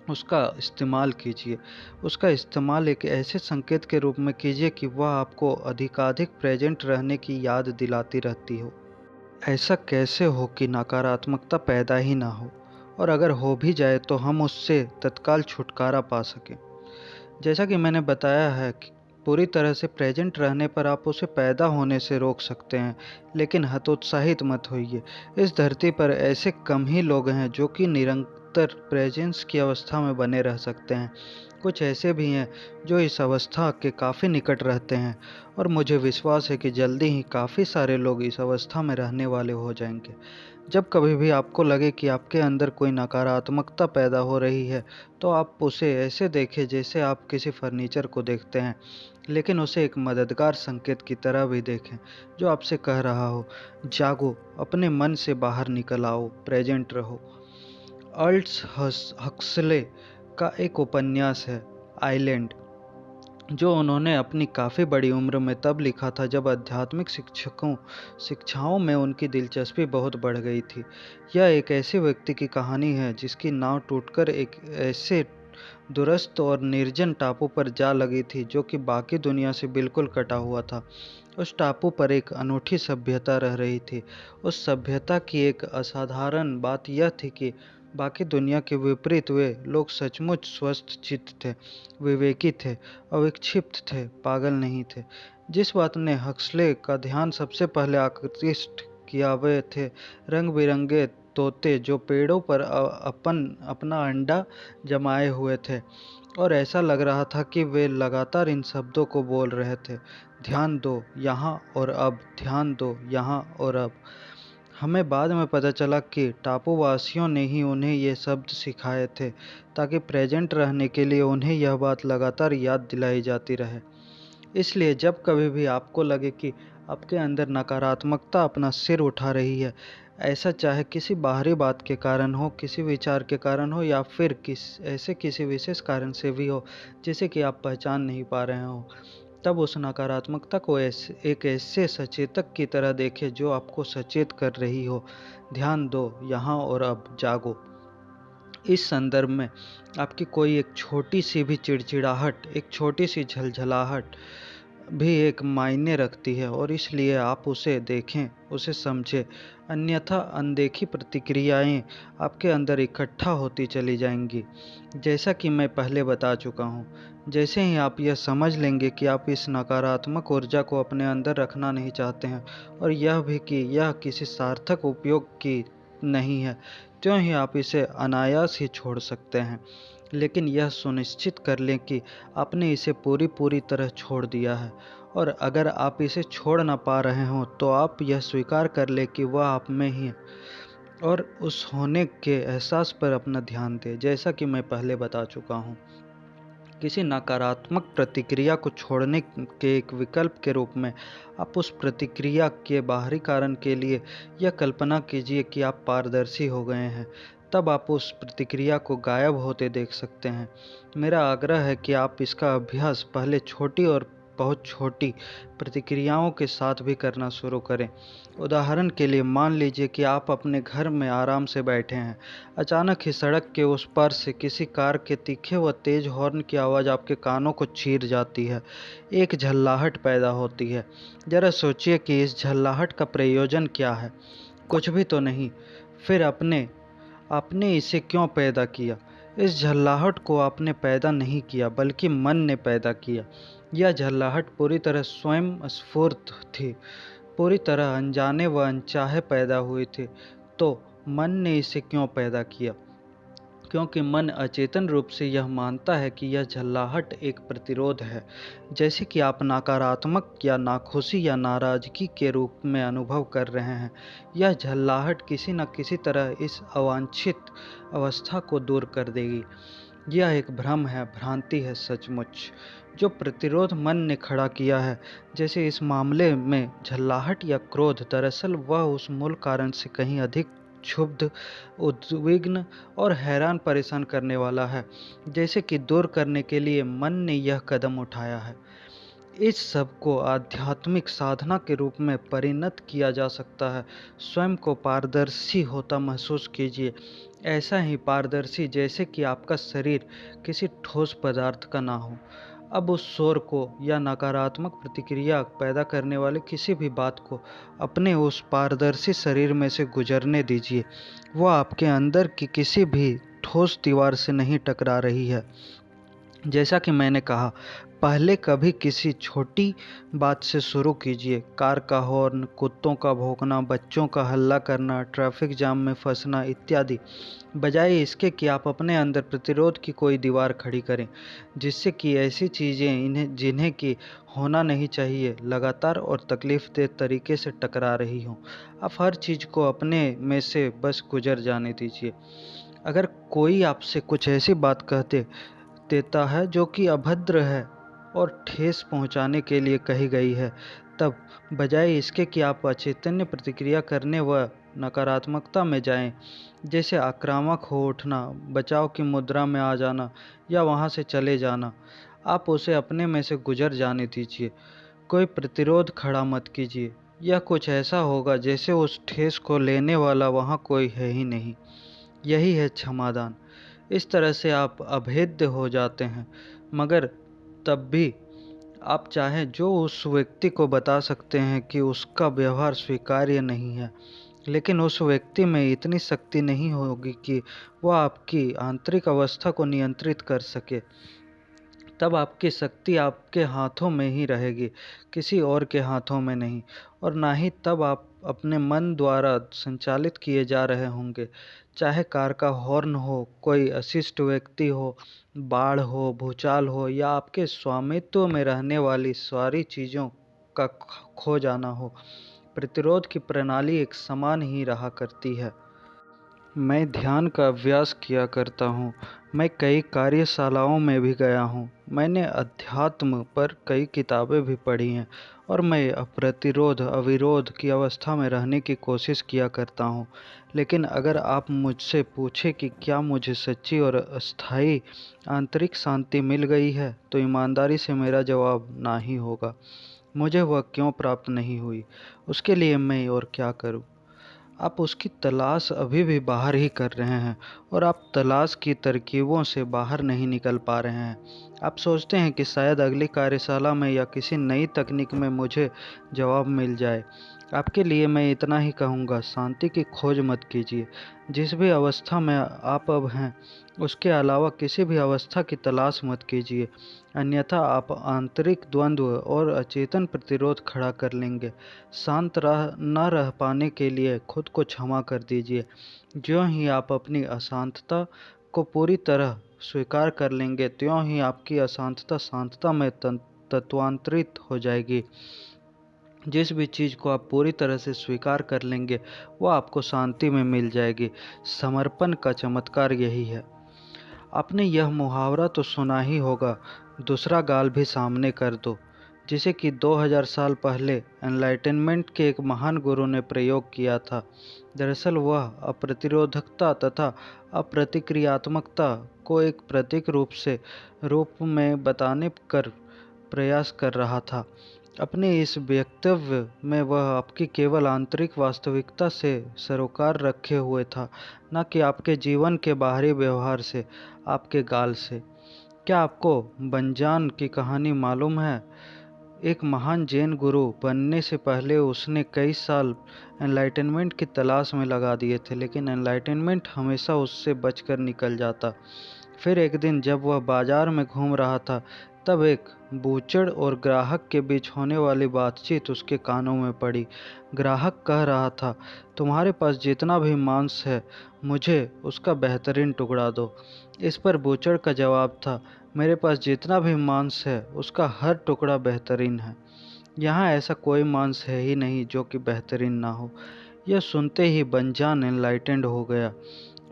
Speaker 1: उसका इस्तेमाल कीजिए। उसका इस्तेमाल एक ऐसे संकेत के रूप में कीजिए कि वह आपको अधिकाधिक प्रेजेंट रहने की याद दिलाती रहती हो। ऐसा कैसे हो कि नकारात्मकता पैदा ही ना हो, और अगर हो भी जाए तो हम उससे तत्काल छुटकारा पा सकें। जैसा कि मैंने बताया है कि पूरी तरह से प्रेजेंट रहने पर आप उसे पैदा होने से रोक सकते हैं, लेकिन हतोत्साहित मत होइए। इस धरती पर ऐसे कम ही लोग हैं जो कि निरंतर प्रेजेंस की अवस्था में बने रह सकते हैं। कुछ ऐसे भी हैं जो इस अवस्था के काफ़ी निकट रहते हैं, और मुझे विश्वास है कि जल्दी ही काफ़ी सारे लोग इस अवस्था में रहने वाले हो जाएंगे। जब कभी भी आपको लगे कि आपके अंदर कोई नकारात्मकता पैदा हो रही है, तो आप उसे ऐसे देखें जैसे आप किसी फर्नीचर को देखते हैं, लेकिन उसे एक मददगार संकेत की तरह भी देखें जो आपसे कह रहा हो, जागो, अपने मन से बाहर निकल आओ, प्रेजेंट रहो। अल्ट्स हक्सले का एक उपन्यास है, आइलैंड, जो उन्होंने अपनी काफ़ी बड़ी उम्र में तब लिखा था जब आध्यात्मिक शिक्षाओं में उनकी दिलचस्पी बहुत बढ़ गई थी। यह एक ऐसे व्यक्ति की कहानी है जिसकी नाव टूटकर एक ऐसे दूरस्थ और निर्जन टापू पर जा लगी थी, जो कि बाकी दुनिया से बिल्कुल कटा हुआ था। उस टापू पर एक अनूठी सभ्यता रह रही थी। उस सभ्यता की एक असाधारण बात यह थी कि बाकी दुनिया के विपरीत वे लोग सचमुच स्वस्थ चित्त थे, विवेकी थे, अविक्षिप्त थे, पागल नहीं थे। जिस बात ने हक्सले का ध्यान सबसे पहले आकृष्ट किया वे थे रंग बिरंगे तोते जो पेड़ों पर अपना अंडा जमाए हुए थे, और ऐसा लग रहा था कि वे लगातार इन शब्दों को बोल रहे थे, ध्यान दो यहाँ और अब, ध्यान दो यहाँ और अब। हमें बाद में पता चला कि टापूवासियों ने ही उन्हें ये शब्द सिखाए थे, ताकि प्रेजेंट रहने के लिए उन्हें यह बात लगातार याद दिलाई जाती रहे। इसलिए जब कभी भी आपको लगे कि आपके अंदर नकारात्मकता अपना सिर उठा रही है, ऐसा चाहे किसी बाहरी बात के कारण हो, किसी विचार के कारण हो, या फिर किसी विशेष कारण से भी हो जिसे कि आप पहचान नहीं पा रहे हो, तब उस नकारात्मकता को एक ऐसे सचेतक की तरह देखें जो आपको सचेत कर रही हो। ध्यान दो यहाँ और अब, जागो। इस संदर्भ में आपकी कोई एक छोटी सी भी चिड़चिड़ाहट, एक छोटी सी झलझलाहट भी एक मायने रखती है, और इसलिए आप उसे देखें, उसे समझें। अन्यथा अनदेखी प्रतिक्रियाएं आपके अंदर इकट्ठा होती चली जाएंगी। जैसा कि मैं पहले बता चुका हूँ, जैसे ही आप यह समझ लेंगे कि आप इस नकारात्मक ऊर्जा को अपने अंदर रखना नहीं चाहते हैं, और यह भी कि यह किसी सार्थक उपयोग की नहीं है, त्यों ही आप इसे अनायास ही छोड़ सकते हैं। लेकिन यह सुनिश्चित कर लें कि आपने इसे पूरी तरह छोड़ दिया है, और अगर आप इसे छोड़ ना पा रहे हों तो आप यह स्वीकार कर लें कि वह आप में ही है, और उस होने के एहसास पर अपना ध्यान दें। जैसा कि मैं पहले बता चुका हूँ, किसी नकारात्मक प्रतिक्रिया को छोड़ने के एक विकल्प के रूप में आप उस प्रतिक्रिया के बाहरी कारण के लिए यह कल्पना कीजिए कि आप पारदर्शी हो गए हैं। तब आप उस प्रतिक्रिया को गायब होते देख सकते हैं। मेरा आग्रह है कि आप इसका अभ्यास पहले छोटी और बहुत छोटी प्रतिक्रियाओं के साथ भी करना शुरू करें। उदाहरण के लिए मान लीजिए कि आप अपने घर में आराम से बैठे हैं। अचानक ही सड़क के उस पार से किसी कार के तीखे व तेज हॉर्न की आवाज़ आपके कानों को चीर जाती है। एक झल्लाहट पैदा होती है। जरा सोचिए कि इस झल्लाहट का प्रयोजन क्या है? कुछ भी तो नहीं। फिर आपने इसे क्यों पैदा किया? इस झल्लाहट को आपने पैदा नहीं किया, बल्कि मन ने पैदा किया। यह झल्लाहट पूरी तरह स्वयं स्फूर्त थी, पूरी तरह अनजाने व अनचाहे पैदा हुई थी। तो मन ने इसे क्यों पैदा किया? क्योंकि मन अचेतन रूप से यह मानता है कि यह झल्लाहट एक प्रतिरोध है, जैसे कि आप नकारात्मक या नाखुशी या नाराजगी के रूप में अनुभव कर रहे हैं। यह झल्लाहट किसी न किसी तरह इस अवांछित अवस्था को दूर कर देगी। यह एक भ्रम है, भ्रांति है सचमुच, जो प्रतिरोध मन ने खड़ा किया है। जैसे इस मामले में झल्लाहट या क्रोध, दरअसल वह उस मूल कारण से कहीं अधिक क्षुब्ध, उद्विग्न और हैरान परेशान करने वाला है, जैसे कि दूर करने के लिए मन ने यह कदम उठाया है। इस सब को आध्यात्मिक साधना के रूप में परिणत किया जा सकता है। स्वयं को पारदर्शी होता महसूस कीजिए, ऐसा ही पारदर्शी जैसे कि आपका शरीर किसी ठोस पदार्थ का ना हो। अब उस शोर को या नकारात्मक प्रतिक्रिया पैदा करने वाले किसी भी बात को अपने उस पारदर्शी शरीर में से गुजरने दीजिए। वह आपके अंदर की किसी भी ठोस दीवार से नहीं टकरा रही है। जैसा कि मैंने कहा, पहले कभी किसी छोटी बात से शुरू कीजिए। कार का हॉर्न, कुत्तों का भौंकना, बच्चों का हल्ला करना, ट्रैफिक जाम में फंसना इत्यादि, बजाय इसके कि आप अपने अंदर प्रतिरोध की कोई दीवार खड़ी करें, जिससे कि ऐसी चीज़ें जिन्हें कि होना नहीं चाहिए लगातार और तकलीफ़देह तरीके से टकरा रही हों। आप हर चीज़ को अपने में से बस गुजर जाने दीजिए। अगर कोई आपसे कुछ ऐसी बात देता है जो कि अभद्र है और ठेस पहुंचाने के लिए कही गई है, तब बजाय इसके कि आप अचेतन्य प्रतिक्रिया करने व नकारात्मकता में जाएं, जैसे आक्रामक हो उठना, बचाव की मुद्रा में आ जाना या वहां से चले जाना, आप उसे अपने में से गुजर जाने दीजिए। कोई प्रतिरोध खड़ा मत कीजिए। यह कुछ ऐसा होगा जैसे उस ठेस को लेने वाला वहाँ कोई है ही नहीं। यही है क्षमादान। इस तरह से आप अभेद्य हो जाते हैं। मगर तब भी आप चाहें जो उस व्यक्ति को बता सकते हैं कि उसका व्यवहार स्वीकार्य नहीं है, लेकिन उस व्यक्ति में इतनी शक्ति नहीं होगी कि वह आपकी आंतरिक अवस्था को नियंत्रित कर सके। तब आपकी शक्ति आपके हाथों में ही रहेगी, किसी और के हाथों में नहीं। और ना ही तब आप अपने मन द्वारा संचालित किए जा रहे होंगे। चाहे कार का हॉर्न हो, कोई अशिष्ट व्यक्ति हो, बाढ़ हो, भूचाल हो, या आपके स्वामित्व में रहने वाली सारी चीज़ों का खो जाना हो, प्रतिरोध की प्रणाली एक समान ही रहा करती है। मैं ध्यान का अभ्यास किया करता हूँ। मैं कई कार्यशालाओं में भी गया हूँ। मैंने अध्यात्म पर कई किताबें भी पढ़ी हैं और मैं अप्रतिरोध अविरोध की अवस्था में रहने की कोशिश किया करता हूँ। लेकिन अगर आप मुझसे पूछे कि क्या मुझे सच्ची और अस्थायी आंतरिक शांति मिल गई है, तो ईमानदारी से मेरा जवाब ना ही होगा। मुझे वह क्यों प्राप्त नहीं हुई, उसके लिए मैं और क्या करूँ। आप उसकी तलाश अभी भी बाहर ही कर रहे हैं और आप तलाश की तरकीबों से बाहर नहीं निकल पा रहे हैं। आप सोचते हैं कि शायद अगली कार्यशाला में या किसी नई तकनीक में मुझे जवाब मिल जाए। आपके लिए मैं इतना ही कहूँगा, शांति की खोज मत कीजिए। जिस भी अवस्था में आप अब हैं, उसके अलावा किसी भी अवस्था की तलाश मत कीजिए, अन्यथा आप आंतरिक द्वंद्व और अचेतन प्रतिरोध खड़ा कर लेंगे। शांत न रह पाने के लिए खुद को क्षमा कर दीजिए। ज्यों ही आप अपनी अशांतता को पूरी तरह स्वीकार कर लेंगे, त्यों ही आपकी अशांतता शांतता में तत्वांतरित हो जाएगी। जिस भी चीज़ को आप पूरी तरह से स्वीकार कर लेंगे, वो आपको शांति में मिल जाएगी। समर्पण का चमत्कार यही है। आपने यह मुहावरा तो सुना ही होगा, दूसरा गाल भी सामने कर दो, जिसे कि 2000 साल पहले एनलाइटनमेंट के एक महान गुरु ने प्रयोग किया था। दरअसल वह अप्रतिरोधकता तथा अप्रतिक्रियात्मकता को एक प्रतीक रूप में बताने कर प्रयास कर रहा था। अपने इस वक्तव्य में वह आपकी केवल आंतरिक वास्तविकता से सरोकार रखे हुए था, न कि आपके जीवन के बाहरी व्यवहार से, आपके गाल से। क्या आपको बंजान की कहानी मालूम है? एक महान जैन गुरु बनने से पहले उसने कई साल एनलाइटनमेंट की तलाश में लगा दिए थे, लेकिन एनलाइटनमेंट हमेशा उससे बचकर निकल जाता। फिर एक दिन जब वह बाजार में घूम रहा था, तब एक बूचड़ और ग्राहक के बीच होने वाली बातचीत उसके कानों में पड़ी। ग्राहक कह रहा था, तुम्हारे पास जितना भी मांस है, मुझे उसका बेहतरीन टुकड़ा दो। इस पर बूचड़ का जवाब था, मेरे पास जितना भी मांस है, उसका हर टुकड़ा बेहतरीन है। यहाँ ऐसा कोई मांस है ही नहीं जो कि बेहतरीन ना हो। यह सुनते ही बंजान एनलाइटेंड हो गया।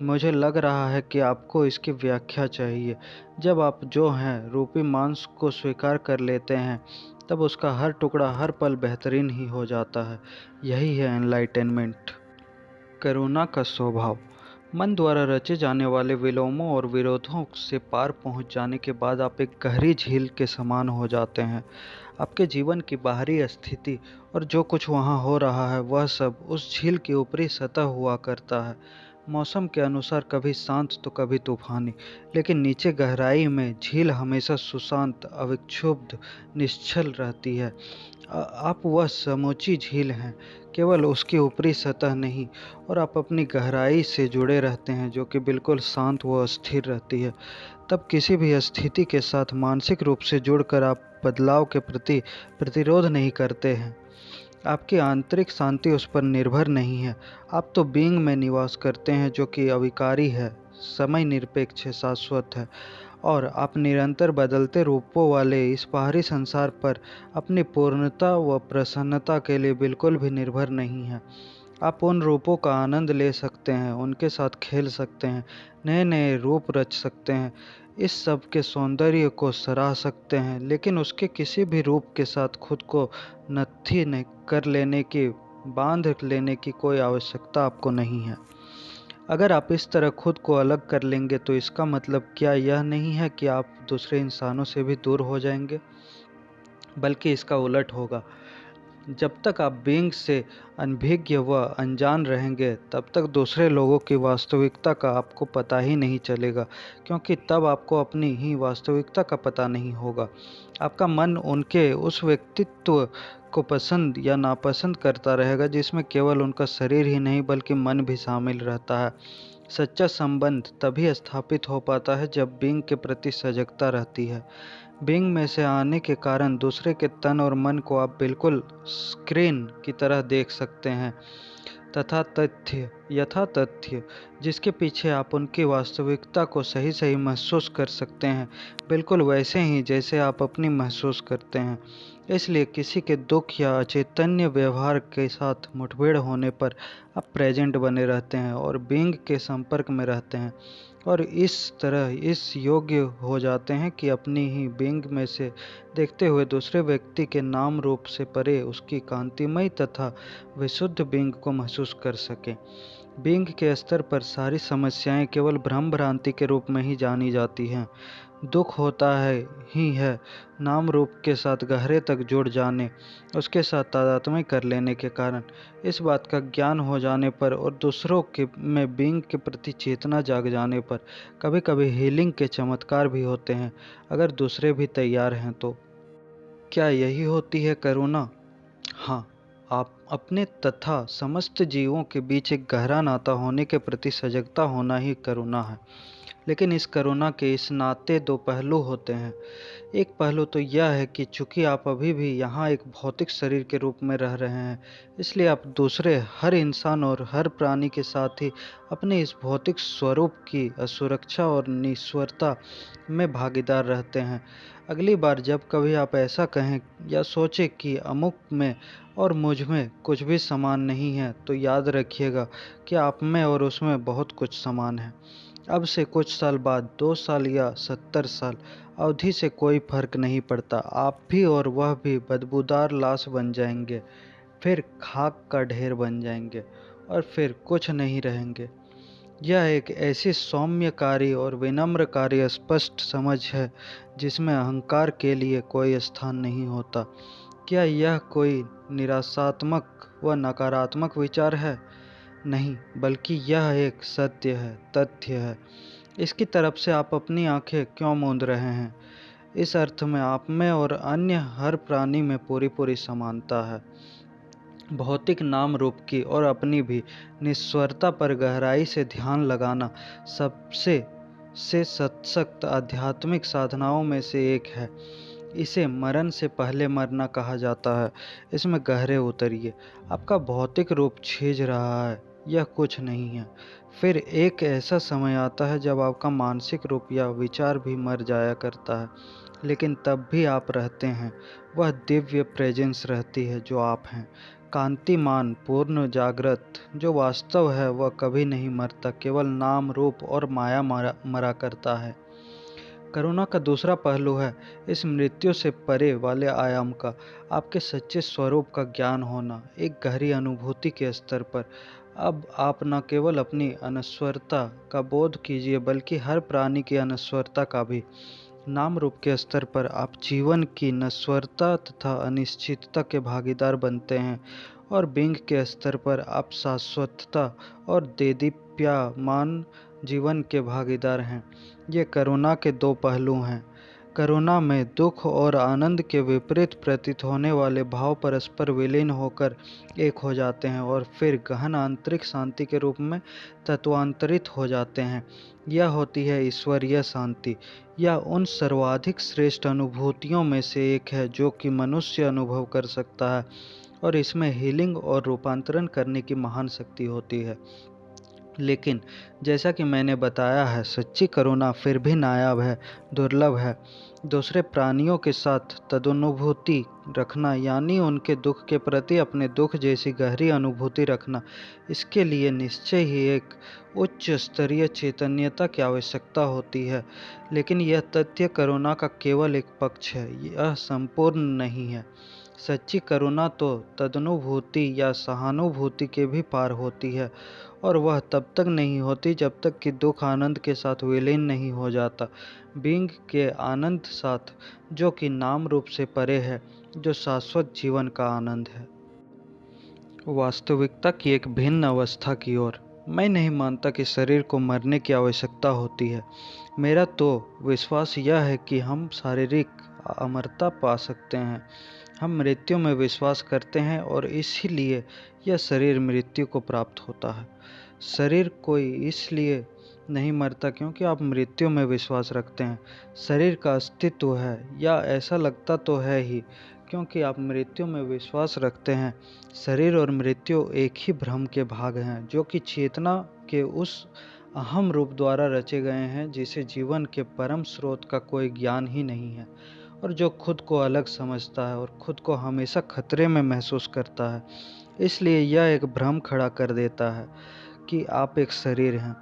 Speaker 1: मुझे लग रहा है कि आपको इसकी व्याख्या चाहिए। जब आप जो हैं रूपी मांस को स्वीकार कर लेते हैं, तब उसका हर टुकड़ा हर पल बेहतरीन ही हो जाता है। यही है एनलाइटनमेंट। करुणा का स्वभाव। मन द्वारा रचे जाने वाले विलोमों और विरोधों से पार पहुंच जाने के बाद आप एक गहरी झील के समान हो जाते हैं। आपके जीवन की बाहरी स्थिति और जो कुछ वहां हो रहा है, वह सब उस झील की ऊपरी सतह हुआ करता है। मौसम के अनुसार कभी शांत तो कभी तूफानी, लेकिन नीचे गहराई में झील हमेशा सुशांत, अविक्षुब्ध, निश्चल रहती है। आप वह समूची झील हैं, केवल उसकी ऊपरी सतह नहीं, और आप अपनी गहराई से जुड़े रहते हैं, जो कि बिल्कुल शांत व स्थिर रहती है। तब किसी भी स्थिति के साथ मानसिक रूप से जुड़कर आप बदलाव के प्रति प्रतिरोध नहीं करते हैं। आपकी आंतरिक शांति उस पर निर्भर नहीं है। आप तो बीइंग में निवास करते हैं, जो कि अविकारी है, समय निरपेक्ष है, शाश्वत है, और आप निरंतर बदलते रूपों वाले इस बाहरी संसार पर अपनी पूर्णता व प्रसन्नता के लिए बिल्कुल भी निर्भर नहीं हैं। आप उन रूपों का आनंद ले सकते हैं, उनके साथ खेल सकते हैं, नए नए रूप रच सकते हैं, इस सब के सौंदर्य को सराह सकते हैं, लेकिन उसके किसी भी रूप के साथ खुद को नत्थी कर लेने की, बांध लेने की कोई आवश्यकता आपको नहीं है। अगर आप इस तरह खुद को अलग कर लेंगे, तो इसका मतलब क्या यह नहीं है कि आप दूसरे इंसानों से भी दूर हो जाएंगे, बल्कि इसका उलट होगा। जब तक आप बीइंग से अनभिज्ञ व अनजान रहेंगे तब तक दूसरे लोगों की वास्तविकता का आपको पता ही नहीं चलेगा, क्योंकि तब आपको अपनी ही वास्तविकता का पता नहीं होगा। आपका मन उनके उस व्यक्तित्व को पसंद या नापसंद करता रहेगा जिसमें केवल उनका शरीर ही नहीं बल्कि मन भी शामिल रहता है। सच्चा संबंध तभी स्थापित हो पाता है जब बीइंग के प्रति सजगता रहती है। बीइंग में से आने के कारण दूसरे के तन और मन को आप बिल्कुल स्क्रीन की तरह देख सकते हैं तथा यथा तथ्य जिसके पीछे आप उनकी वास्तविकता को सही सही महसूस कर सकते हैं, बिल्कुल वैसे ही जैसे आप अपनी महसूस करते हैं। इसलिए किसी के दुख या अचेतन्य व्यवहार के साथ मुठभेड़ होने पर आप प्रेजेंट बने रहते हैं और बीइंग के संपर्क में रहते हैं और इस तरह इस योग्य हो जाते हैं कि अपनी ही बीइंग में से देखते हुए दूसरे व्यक्ति के नाम रूप से परे उसकी कांतिमय तथा विशुद्ध बीइंग को महसूस कर सकें। बीइंग के स्तर पर सारी समस्याएं केवल भ्रम भ्रांति के रूप में ही जानी जाती हैं। दुख होता है नाम रूप के साथ गहरे तक जुड़ जाने, उसके साथ तादात्म्य कर लेने के कारण। इस बात का ज्ञान हो जाने पर और दूसरों के में बीइंग के प्रति चेतना जाग जाने पर कभी कभी हीलिंग के चमत्कार भी होते हैं, अगर दूसरे भी तैयार हैं तो। क्या यही होती है करुणा? हाँ, आप अपने तथा समस्त जीवों के बीच एक गहरा नाता होने के प्रति सजगता होना ही करुणा है। लेकिन इस करुणा के इस नाते दो पहलू होते हैं। एक पहलू तो यह है कि चूंकि आप अभी भी यहाँ एक भौतिक शरीर के रूप में रह रहे हैं, इसलिए आप दूसरे हर इंसान और हर प्राणी के साथ ही अपने इस भौतिक स्वरूप की असुरक्षा और निस्वरता में भागीदार रहते हैं। अगली बार जब कभी आप ऐसा कहें या सोचें कि अमुक में और मुझ में कुछ भी समान नहीं है, तो याद रखिएगा कि आप में और उसमें बहुत कुछ समान है। अब से कुछ साल बाद, 2 साल या 70 साल, अवधि से कोई फर्क नहीं पड़ता। आप भी और वह भी बदबूदार लाश बन जाएंगे, फिर खाक का ढेर बन जाएंगे और फिर कुछ नहीं रहेंगे। यह एक ऐसी सौम्यकारी और विनम्रकारी स्पष्ट समझ है जिसमें अहंकार के लिए कोई स्थान नहीं होता। क्या यह कोई निराशात्मक व नकारात्मक विचार है? नहीं, बल्कि यह एक सत्य है, तथ्य है। इसकी तरफ से आप अपनी आंखें क्यों मूंद रहे हैं? इस अर्थ में आप में और अन्य हर प्राणी में पूरी पूरी समानता है। भौतिक नाम रूप की और अपनी भी निस्वरता पर गहराई से ध्यान लगाना सबसे सशक्त आध्यात्मिक साधनाओं में से एक है। इसे मरण से पहले मरना कहा जाता है। इसमें गहरे उतरिए। आपका भौतिक रूप छीज रहा है, यह कुछ नहीं है। फिर एक ऐसा समय आता है जब आपका मानसिक रूप या विचार भी मर जाया करता है, लेकिन तब भी आप रहते हैं। वह दिव्य प्रेजेंस रहती है जो आप हैं, कांतिमान, पूर्ण जागृत। जो वास्तव है वह कभी नहीं मरता, केवल नाम रूप और माया मरा करता है। करुणा का दूसरा पहलू है इस मृत्यु से परे वाले आयाम का, आपके सच्चे स्वरूप का ज्ञान होना, एक गहरी अनुभूति के स्तर पर। अब आप न केवल अपनी अनश्वरता का बोध कीजिए बल्कि हर प्राणी की अनश्वरता का भी। नाम रूप के स्तर पर आप जीवन की नश्वरता तथा अनिश्चितता के भागीदार बनते हैं और बीइंग के स्तर पर आप शाश्वतता और देदीप्यमान जीवन के भागीदार हैं। ये करुणा के दो पहलू हैं। करुणा में दुख और आनंद के विपरीत प्रतीत होने वाले भाव परस्पर विलीन होकर एक हो जाते हैं और फिर गहन आंतरिक शांति के रूप में तत्वांतरित हो जाते हैं। यह होती है ईश्वरीय शांति। यह उन सर्वाधिक श्रेष्ठ अनुभूतियों में से एक है जो कि मनुष्य अनुभव कर सकता है और इसमें हीलिंग और रूपांतरण करने की महान शक्ति होती है। लेकिन जैसा कि मैंने बताया है, सच्ची करुणा फिर भी नायाब है, दुर्लभ है। दूसरे प्राणियों के साथ तदनुभूति रखना यानी उनके दुख के प्रति अपने दुख जैसी गहरी अनुभूति रखना, इसके लिए निश्चय ही एक उच्च स्तरीय चैतन्यता की आवश्यकता होती है। लेकिन यह तथ्य करुणा का केवल एक पक्ष है, यह संपूर्ण नहीं है। सच्ची करुणा तो तदनुभूति या सहानुभूति के भी पार होती है और वह तब तक नहीं होती जब तक कि दुख आनंद के साथ विलीन नहीं हो जाता। बीइंग के आनंद साथ, जो कि नाम रूप से परे है, जो शाश्वत जीवन का आनंद है। वास्तविकता की एक भिन्न अवस्था की ओर। मैं नहीं मानता कि शरीर को मरने की आवश्यकता होती है। मेरा तो विश्वास यह है कि हम शारीरिक अमरता पा सकते हैं। हम मृत्यु में विश्वास करते हैं और इसीलिए यह शरीर मृत्यु को प्राप्त होता है। शरीर कोई इसलिए नहीं मरता क्योंकि आप मृत्यु में विश्वास रखते हैं। शरीर का अस्तित्व है, या ऐसा लगता तो है ही, क्योंकि आप मृत्यु में विश्वास रखते हैं। शरीर और मृत्यु एक ही भ्रम के भाग हैं, जो कि चेतना के उस अहम रूप द्वारा रचे गए हैं जिसे जीवन के परम स्रोत का कोई ज्ञान ही नहीं है, और जो खुद को अलग समझता है और खुद को हमेशा खतरे में महसूस करता है। इसलिए यह एक भ्रम खड़ा कर देता है कि आप एक शरीर हैं,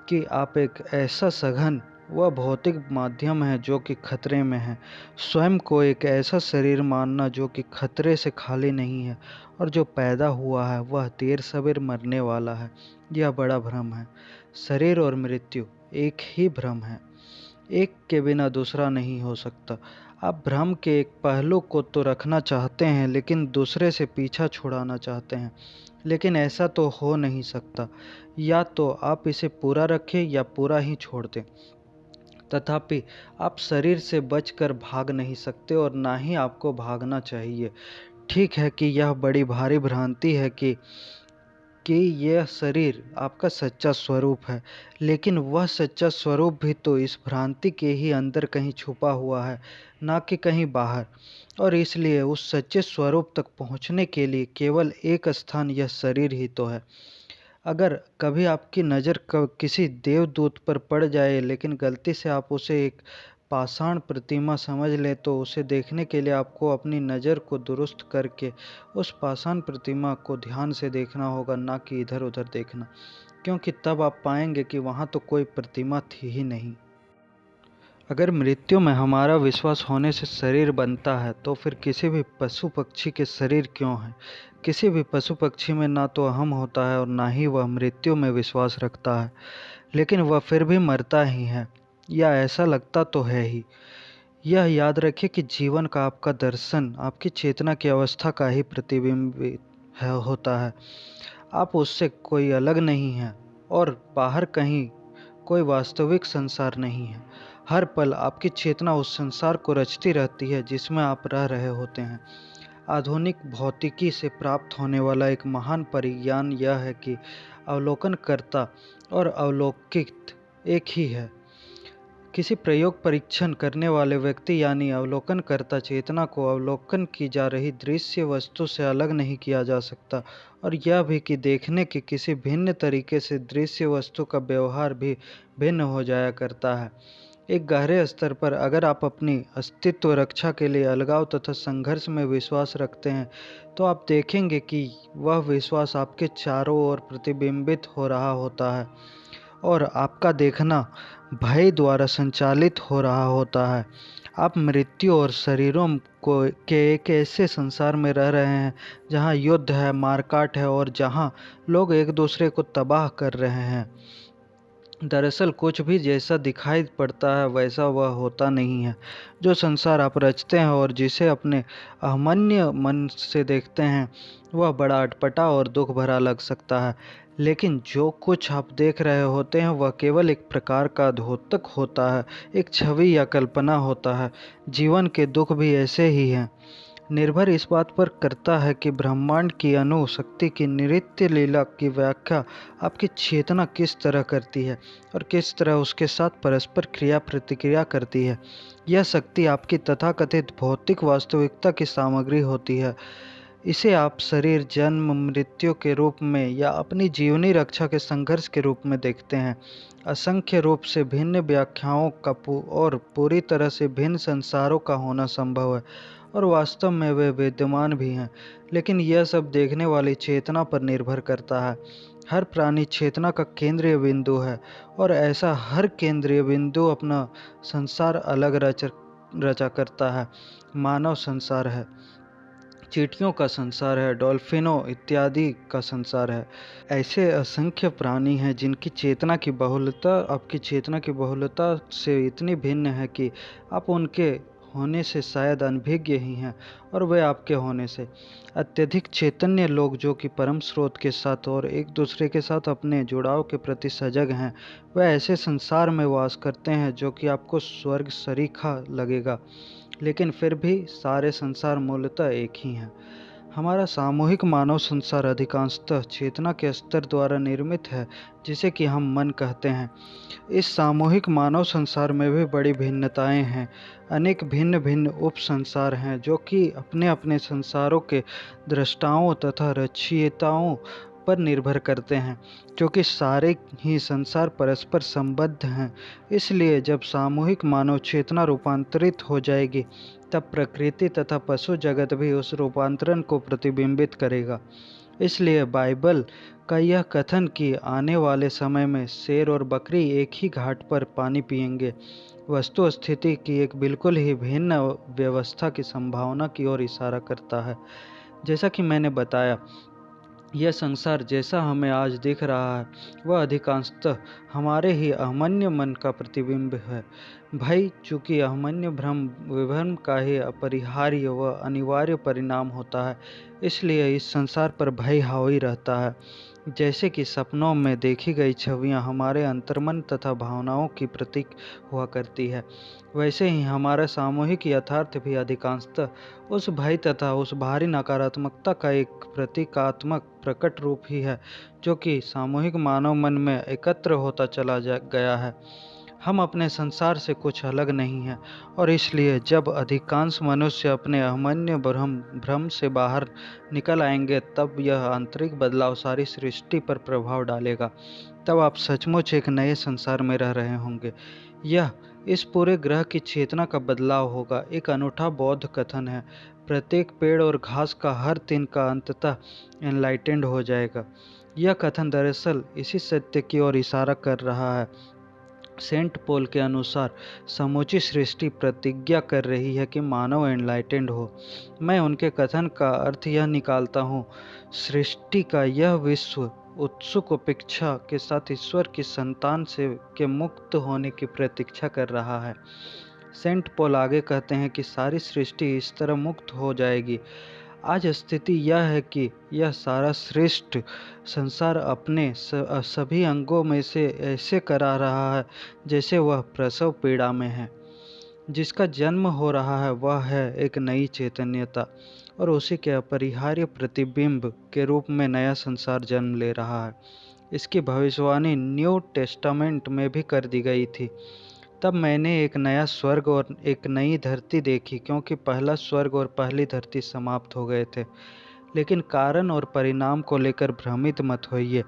Speaker 1: कि आप एक ऐसा सघन व भौतिक माध्यम है जो कि खतरे में है। स्वयं को एक ऐसा शरीर मानना जो कि खतरे से खाली नहीं है और जो पैदा हुआ है वह देर सवेर मरने वाला है, यह बड़ा भ्रम है। शरीर और मृत्यु एक ही भ्रम है, एक के बिना दूसरा नहीं हो सकता। आप भ्रम के एक पहलू को तो रखना चाहते हैं लेकिन दूसरे से पीछा छुड़ाना चाहते हैं, लेकिन ऐसा तो हो नहीं सकता। या तो आप इसे पूरा रखें या पूरा ही छोड़ दें। तथापि आप शरीर से बचकर भाग नहीं सकते और ना ही आपको भागना चाहिए। ठीक है कि यह बड़ी भारी भ्रांति है कि यह शरीर आपका सच्चा स्वरूप है, लेकिन वह सच्चा स्वरूप भी तो इस भ्रांति के ही अंदर कहीं छुपा हुआ है, ना कि कहीं बाहर। और इसलिए उस सच्चे स्वरूप तक पहुंचने के लिए केवल एक स्थान यह शरीर ही तो है। अगर कभी आपकी नज़र किसी देवदूत पर पड़ जाए लेकिन गलती से आप उसे एक पाषाण प्रतिमा समझ लें, तो उसे देखने के लिए आपको अपनी नज़र को दुरुस्त करके उस पाषाण प्रतिमा को ध्यान से देखना होगा, ना कि इधर उधर देखना, क्योंकि तब आप पाएंगे कि वहाँ तो कोई प्रतिमा थी ही नहीं। अगर मृत्यु में हमारा विश्वास होने से शरीर बनता है, तो फिर किसी भी पशु पक्षी के शरीर क्यों है? किसी भी पशु पक्षी में ना तो अहम होता है और ना ही वह मृत्यु में विश्वास रखता है, लेकिन वह फिर भी मरता ही है, या ऐसा लगता तो है ही। यह याद रखिए कि जीवन का आपका दर्शन आपकी चेतना की अवस्था का ही प्रतिबिंब होता है। आप उससे कोई अलग नहीं हैं और बाहर कहीं कोई वास्तविक संसार नहीं है। हर पल आपकी चेतना उस संसार को रचती रहती है जिसमें आप रह रहे होते हैं। आधुनिक भौतिकी से प्राप्त होने वाला एक महान परिज्ञान यह है कि अवलोकनकर्ता और अवलोकित एक ही है। किसी प्रयोग परीक्षण करने वाले व्यक्ति यानी अवलोकनकर्ता चेतना को अवलोकन की जा रही दृश्य वस्तु से अलग नहीं किया जा सकता, और यह भी कि देखने के किसी भिन्न तरीके से दृश्य वस्तु का व्यवहार भी भिन्न हो जाया करता है। एक गहरे स्तर पर अगर आप अपनी अस्तित्व रक्षा के लिए अलगाव तथा संघर्ष में विश्वास रखते हैं, तो आप देखेंगे कि वह विश्वास आपके चारों ओर प्रतिबिंबित हो रहा होता है और आपका देखना भय द्वारा संचालित हो रहा होता है। आप मृत्यु और शरीरों को के एक ऐसे संसार में रह रहे हैं जहां युद्ध है, मारकाट है और जहां लोग एक दूसरे को तबाह कर रहे हैं। दरअसल कुछ भी जैसा दिखाई पड़ता है वैसा वह होता नहीं है। जो संसार आप रचते हैं और जिसे अपने अहमन्य मन से देखते हैं, वह बड़ा अटपटा और दुख भरा लग सकता है, लेकिन जो कुछ आप देख रहे होते हैं वह केवल एक प्रकार का द्योतक होता है, एक छवि या कल्पना होता है। जीवन के दुख भी ऐसे ही हैं। निर्भर इस बात पर करता है कि ब्रह्मांड की अणु शक्ति की नृत्य लीला की व्याख्या आपकी चेतना किस तरह करती है और किस तरह उसके साथ परस्पर क्रिया प्रतिक्रिया करती है। यह शक्ति आपकी तथाकथित भौतिक वास्तविकता की सामग्री होती है। इसे आप शरीर, जन्म, मृत्यु के रूप में या अपनी जीवनी रक्षा के संघर्ष के रूप में देखते हैं। असंख्य रूप से भिन्न व्याख्याओं का और पूरी तरह से भिन्न संसारों का होना संभव है, और वास्तव में वे विद्यमान भी हैं, लेकिन यह सब देखने वाली चेतना पर निर्भर करता है। हर प्राणी चेतना का केंद्रीय बिंदु है, और ऐसा हर केंद्रीय बिंदु अपना संसार अलग रचा करता है। मानव संसार है, चींटियों का संसार है, डॉल्फिनों इत्यादि का संसार है। ऐसे असंख्य प्राणी हैं जिनकी चेतना की बहुलता आपकी चेतना की बहुलता से इतनी भिन्न है कि आप उनके होने से शायद अनभिज्ञ ही हैं, और वे आपके होने से अत्यधिक चैतन्य लोग, जो कि परम स्रोत के साथ और एक दूसरे के साथ अपने जुड़ाव के प्रति सजग हैं, वह ऐसे संसार में वास करते हैं जो कि आपको स्वर्ग सरीखा लगेगा, लेकिन फिर भी सारे संसार मूलतः एक ही हैं। हमारा सामूहिक मानव संसार अधिकांशतः चेतना के स्तर द्वारा निर्मित है, जिसे कि हम मन कहते हैं। इस सामूहिक मानव संसार में भी बड़ी भिन्नताएं हैं। अनेक भिन्न भिन्न उप संसार हैं जो कि अपने अपने संसारों के दृष्टाओं तथा रचयिताओं पर निर्भर करते हैं, क्योंकि सारे ही संसार परस्पर संबद्ध हैं। इसलिए जब सामूहिक मानव चेतना रूपांतरित हो जाएगी, तब प्रकृति तथा पशु जगत भी उस रूपांतरण को प्रतिबिंबित करेगा। इसलिए बाइबल का यह कथन कि आने वाले समय में शेर और बकरी एक ही घाट पर पानी पिएंगे, वस्तु स्थिति की एक बिल्कुल ही भिन्न व्यवस्था की संभावना की ओर इशारा करता है। जैसा कि मैंने बताया, यह संसार जैसा हमें आज दिख रहा है, वह अधिकांशतः हमारे ही अहमन्य मन का प्रतिबिंब है। भय चूँकि अहमन्य भ्रम विभ्रम का ही अपरिहार्य व अनिवार्य परिणाम होता है, इसलिए इस संसार पर भय हावी रहता है। जैसे कि सपनों में देखी गई छवियां हमारे अंतर्मन तथा भावनाओं की प्रतीक हुआ करती है, वैसे ही हमारा सामूहिक यथार्थ भी अधिकांशतः उस भय तथा उस भारी नकारात्मकता का एक प्रतीकात्मक प्रकट रूप ही है, जो कि सामूहिक मानव मन में एकत्र होता चला गया है। हम अपने संसार से कुछ अलग नहीं हैं, और इसलिए जब अधिकांश मनुष्य अपने अहमन्य भ्रम से बाहर निकल आएंगे, तब यह आंतरिक बदलाव सारी सृष्टि पर प्रभाव डालेगा। तब आप सचमुच एक नए संसार में रह रहे होंगे। यह इस पूरे ग्रह की चेतना का बदलाव होगा। एक अनूठा बौद्ध कथन है, प्रत्येक पेड़ और घास का हर तिनका अंततः एनलाइटेंड हो जाएगा। यह कथन दरअसल इसी सत्य की ओर इशारा कर रहा है। सेंट पॉल के अनुसार समूची सृष्टि प्रतिज्ञा कर रही है कि मानव एनलाइटेंड हो। मैं उनके कथन का अर्थ यह निकालता हूँ, सृष्टि का यह विश्व उत्सुक अपेक्षा के साथ ईश्वर की संतान से के मुक्त होने की प्रतीक्षा कर रहा है। सेंट पॉल आगे कहते हैं कि सारी सृष्टि इस तरह मुक्त हो जाएगी। आज स्थिति यह है कि यह सारा श्रेष्ठ संसार अपने सभी अंगों में से ऐसे करा रहा है जैसे वह प्रसव पीड़ा में है। जिसका जन्म हो रहा है वह है एक नई चैतन्यता, और उसी के अपरिहार्य प्रतिबिंब के रूप में नया संसार जन्म ले रहा है। इसकी भविष्यवाणी न्यू टेस्टामेंट में भी कर दी गई थी। तब मैंने एक नया स्वर्ग और एक नई धरती देखी, क्योंकि पहला स्वर्ग और पहली धरती समाप्त हो गए थे। लेकिन कारण और परिणाम को लेकर भ्रमित मत होइए।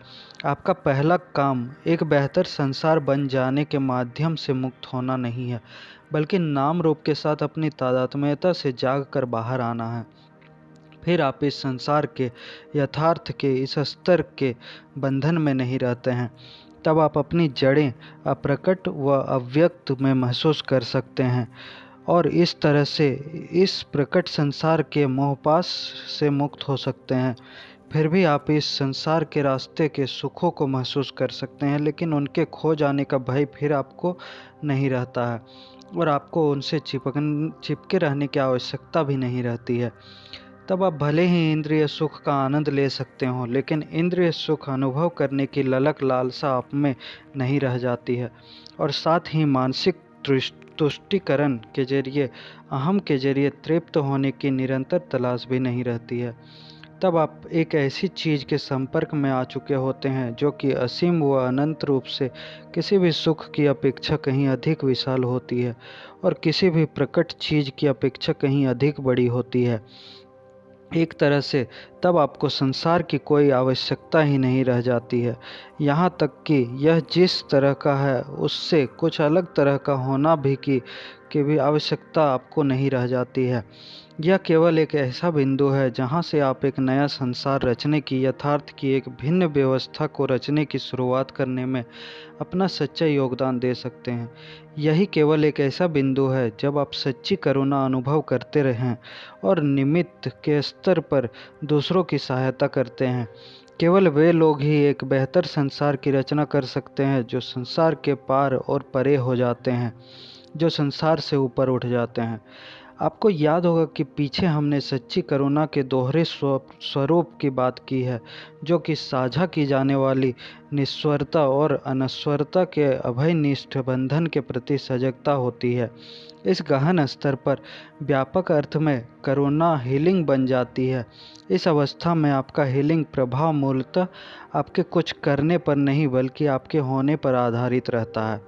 Speaker 1: आपका पहला काम एक बेहतर संसार बन जाने के माध्यम से मुक्त होना नहीं है, बल्कि नाम रूप के साथ अपनी तादात्म्यता से जाग कर बाहर आना है। फिर आप इस संसार के यथार्थ के इस स्तर के बंधन में नहीं रहते हैं। तब आप अपनी जड़ें अप्रकट व अव्यक्त में महसूस कर सकते हैं, और इस तरह से इस प्रकट संसार के मोहपाश से मुक्त हो सकते हैं। फिर भी आप इस संसार के रास्ते के सुखों को महसूस कर सकते हैं, लेकिन उनके खो जाने का भय फिर आपको नहीं रहता है, और आपको उनसे चिपके रहने की आवश्यकता भी नहीं रहती है। तब आप भले ही इंद्रिय सुख का आनंद ले सकते हो, लेकिन इंद्रिय सुख अनुभव करने की ललक लालसा आप में नहीं रह जाती है, और साथ ही मानसिक तुष्टिकरण के जरिए अहम के जरिए तृप्त होने की निरंतर तलाश भी नहीं रहती है। तब आप एक ऐसी चीज़ के संपर्क में आ चुके होते हैं जो कि असीम व अनंत रूप से किसी भी सुख की अपेक्षा कहीं अधिक विशाल होती है, और किसी भी प्रकट चीज़ की अपेक्षा कहीं अधिक बड़ी होती है। एक तरह से तब आपको संसार की कोई आवश्यकता ही नहीं रह जाती है, यहाँ तक कि यह जिस तरह का है उससे कुछ अलग तरह का होना भी की भी आवश्यकता आपको नहीं रह जाती है। यह केवल एक ऐसा बिंदु है जहाँ से आप एक नया संसार रचने की, यथार्थ की एक भिन्न व्यवस्था को रचने की शुरुआत करने में अपना सच्चा योगदान दे सकते हैं। यही केवल एक ऐसा बिंदु है जब आप सच्ची करुणा अनुभव करते रहें और निमित्त के स्तर पर दूसरों की सहायता करते हैं। केवल वे लोग ही एक बेहतर संसार की रचना कर सकते हैं जो संसार के पार और परे हो जाते हैं। जो संसार से ऊपर उठ जाते हैं। आपको याद होगा कि पीछे हमने सच्ची करुणा के दोहरे स्वरूप की बात की है, जो कि साझा की जाने वाली निस्वार्थता और अनस्वरता के अभयनिष्ठ बंधन के प्रति सजगता होती है। इस गहन स्तर पर व्यापक अर्थ में करुणा हीलिंग बन जाती है। इस अवस्था में आपका हीलिंग प्रभाव मूलतः आपके कुछ करने पर नहीं बल्कि आपके होने पर आधारित रहता है।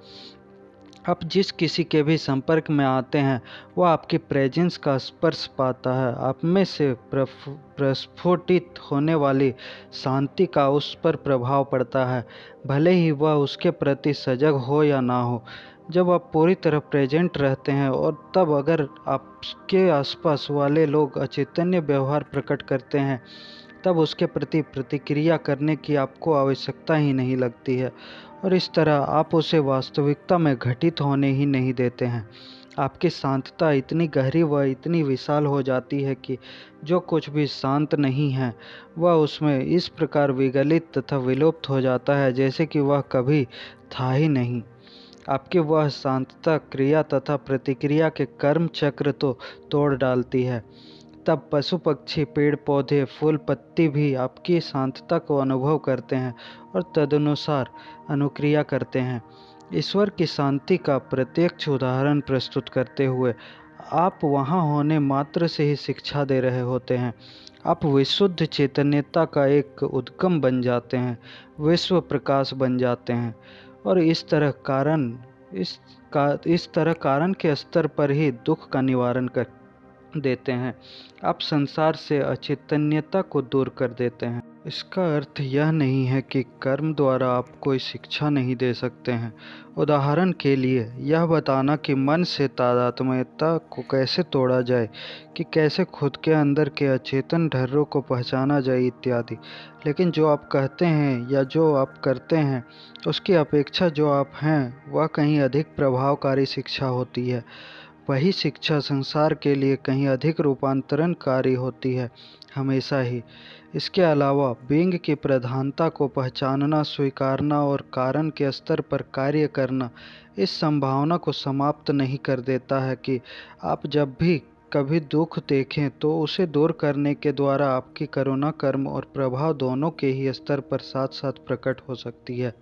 Speaker 1: आप जिस किसी के भी संपर्क में आते हैं वह आपकी प्रेजेंस का स्पर्श पाता है। आप में से प्रस्फुटित होने वाली शांति का उस पर प्रभाव पड़ता है, भले ही वह उसके प्रति सजग हो या ना हो। जब आप पूरी तरह प्रेजेंट रहते हैं और तब अगर आपके आसपास वाले लोग अचेतन्य व्यवहार प्रकट करते हैं तब उसके प्रति प्रतिक्रिया करने की आपको आवश्यकता ही नहीं लगती है और इस तरह आप उसे वास्तविकता में घटित होने ही नहीं देते हैं। आपकी शांतता इतनी गहरी व इतनी विशाल हो जाती है कि जो कुछ भी शांत नहीं है वह उसमें इस प्रकार विगलित तथा विलुप्त हो जाता है जैसे कि वह कभी था ही नहीं। आपकी वह शांतता क्रिया तथा प्रतिक्रिया के कर्म चक्र तो तोड़ डालती है। तब पशु पक्षी पेड़ पौधे फूल पत्ती भी आपकी शांतता को अनुभव करते हैं और तदनुसार अनुक्रिया करते हैं। ईश्वर की शांति का प्रत्यक्ष उदाहरण प्रस्तुत करते हुए आप वहाँ होने मात्र से ही शिक्षा दे रहे होते हैं। आप विशुद्ध चैतन्यता का एक उद्गम बन जाते हैं, विश्व प्रकाश बन जाते हैं और इस तरह कारण के स्तर पर ही दुख का निवारण कर देते हैं। आप संसार से अचैतन्यता को दूर कर देते हैं। इसका अर्थ यह नहीं है कि कर्म द्वारा आप कोई शिक्षा नहीं दे सकते हैं। उदाहरण के लिए यह बताना कि मन से तादात्म्यता को कैसे तोड़ा जाए, कि कैसे खुद के अंदर के अचेतन ढर्रों को पहचाना जाए इत्यादि। लेकिन जो आप कहते हैं या जो आप करते हैं उसकी अपेक्षा जो आप हैं वह कहीं अधिक प्रभावकारी शिक्षा होती है। वही शिक्षा संसार के लिए कहीं अधिक रूपांतरणकारी होती है, हमेशा ही। इसके अलावा बीइंग की प्रधानता को पहचानना, स्वीकारना और कारण के स्तर पर कार्य करना इस संभावना को समाप्त नहीं कर देता है कि आप जब भी कभी दुख देखें तो उसे दूर करने के द्वारा आपकी करुणा कर्म और प्रभाव दोनों के ही स्तर पर साथ साथ प्रकट हो सकती है।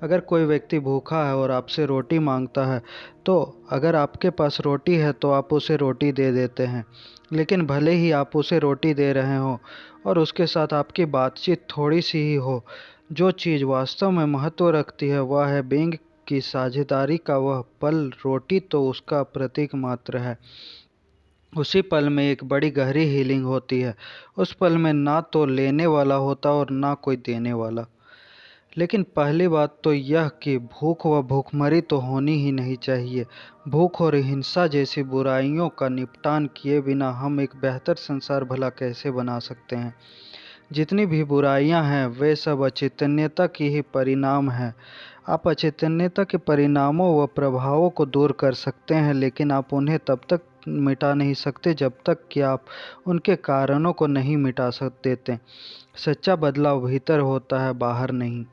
Speaker 1: अगर कोई व्यक्ति भूखा है और आपसे रोटी मांगता है तो अगर आपके पास रोटी है तो आप उसे रोटी दे देते हैं। लेकिन भले ही आप उसे रोटी दे रहे हो और उसके साथ आपकी बातचीत थोड़ी सी ही हो, जो चीज़ वास्तव में महत्व रखती है वह है बीइंग की साझेदारी का वह पल। रोटी तो उसका प्रतीक मात्र है। उसी पल में एक बड़ी गहरी हीलिंग होती है। उस पल में ना तो लेने वाला होता और ना कोई देने वाला। लेकिन पहली बात तो यह कि भूख व भूखमरी तो होनी ही नहीं चाहिए। भूख और हिंसा जैसी बुराइयों का निपटान किए बिना हम एक बेहतर संसार भला कैसे बना सकते हैं। जितनी भी बुराइयां हैं वे सब अचैतन्यता की ही परिणाम हैं। आप अचैतन्यता के परिणामों व प्रभावों को दूर कर सकते हैं, लेकिन आप उन्हें तब तक मिटा नहीं सकते जब तक कि आप उनके कारणों को नहीं मिटा देते। सच्चा बदलाव भीतर होता है, बाहर नहीं।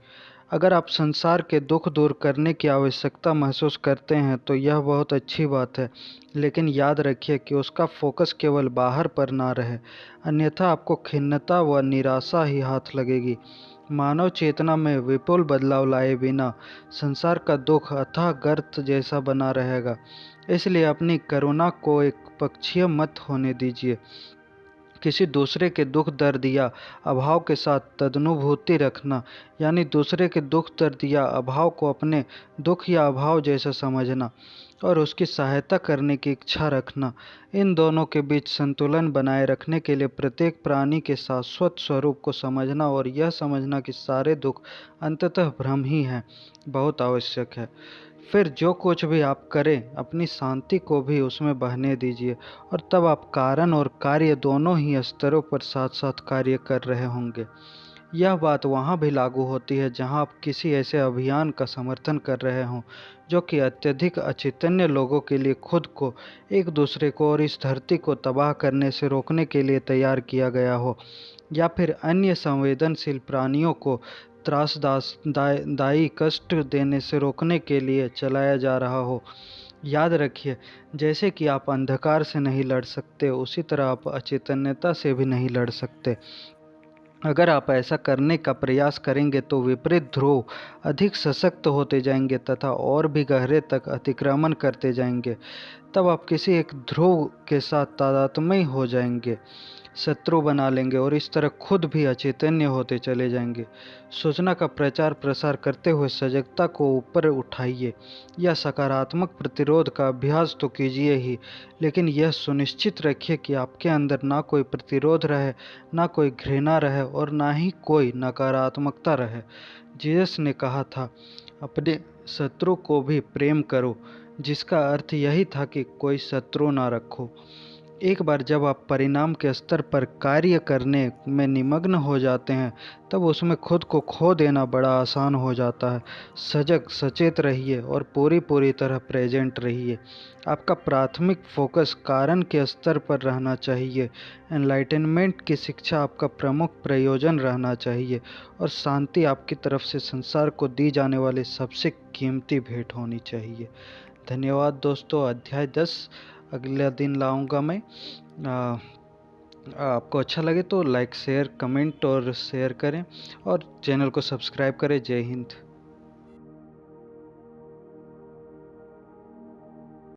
Speaker 1: अगर आप संसार के दुख दूर करने की आवश्यकता महसूस करते हैं तो यह बहुत अच्छी बात है, लेकिन याद रखिए कि उसका फोकस केवल बाहर पर ना रहे, अन्यथा आपको खिन्नता व निराशा ही हाथ लगेगी। मानव चेतना में विपुल बदलाव लाए बिना संसार का दुख अथाह गर्त जैसा बना रहेगा। इसलिए अपनी करुणा को एक पक्षीय मत होने दीजिए। किसी दूसरे के दुख दर्द या अभाव के साथ तदनुभूति रखना, यानी दूसरे के दुख दर्द या अभाव को अपने दुख या अभाव जैसा समझना और उसकी सहायता करने की इच्छा रखना, इन दोनों के बीच संतुलन बनाए रखने के लिए प्रत्येक प्राणी के शाश्वत स्वरूप को समझना और यह समझना कि सारे दुख अंततः भ्रम ही हैं, बहुत आवश्यक है। फिर जो कुछ भी आप करें अपनी शांति को भी उसमें बहने दीजिए और तब आप कारण और कार्य दोनों ही स्तरों पर साथ साथ कार्य कर रहे होंगे। यह बात वहाँ भी लागू होती है जहाँ आप किसी ऐसे अभियान का समर्थन कर रहे हों जो कि अत्यधिक अचैतन्य लोगों के लिए खुद को, एक दूसरे को और इस धरती को तबाह करने से रोकने के लिए तैयार किया गया हो, या फिर अन्य संवेदनशील प्राणियों को त्रासदायी कष्ट देने से रोकने के लिए चलाया जा रहा हो। याद रखिए, जैसे कि आप अंधकार से नहीं लड़ सकते, उसी तरह आप अचेतन्यता से भी नहीं लड़ सकते। अगर आप ऐसा करने का प्रयास करेंगे तो विपरीत ध्रुव अधिक सशक्त होते जाएंगे तथा और भी गहरे तक अतिक्रमण करते जाएंगे। तब आप किसी एक ध्रुव के साथ तादात्म्य हो जाएंगे, शत्रु बना लेंगे और इस तरह खुद भी अचैतन्य होते चले जाएंगे। सूचना का प्रचार प्रसार करते हुए सजगता को ऊपर उठाइए या सकारात्मक प्रतिरोध का अभ्यास तो कीजिए ही, लेकिन यह सुनिश्चित रखिए कि आपके अंदर ना कोई प्रतिरोध रहे, ना कोई घृणा रहे और ना ही कोई नकारात्मकता रहे। जीसस ने कहा था, अपने शत्रु को भी प्रेम करो, जिसका अर्थ यही था कि कोई शत्रु ना रखो। एक बार जब आप परिणाम के स्तर पर कार्य करने में निमग्न हो जाते हैं, तब उसमें खुद को खो देना बड़ा आसान हो जाता है। सजग सचेत रहिए और पूरी तरह प्रेजेंट रहिए। आपका प्राथमिक फोकस कारण के स्तर पर रहना चाहिए। एनलाइटनमेंट की शिक्षा आपका प्रमुख प्रयोजन रहना चाहिए और शांति आपकी तरफ से संसार को दी जाने वाली सबसे कीमती भेंट होनी चाहिए। धन्यवाद दोस्तों। अध्याय 10 अगला दिन लाऊंगा मैं। आपको अच्छा लगे तो लाइक शेयर कमेंट और शेयर करें और चैनल को सब्सक्राइब करें। जय हिंद।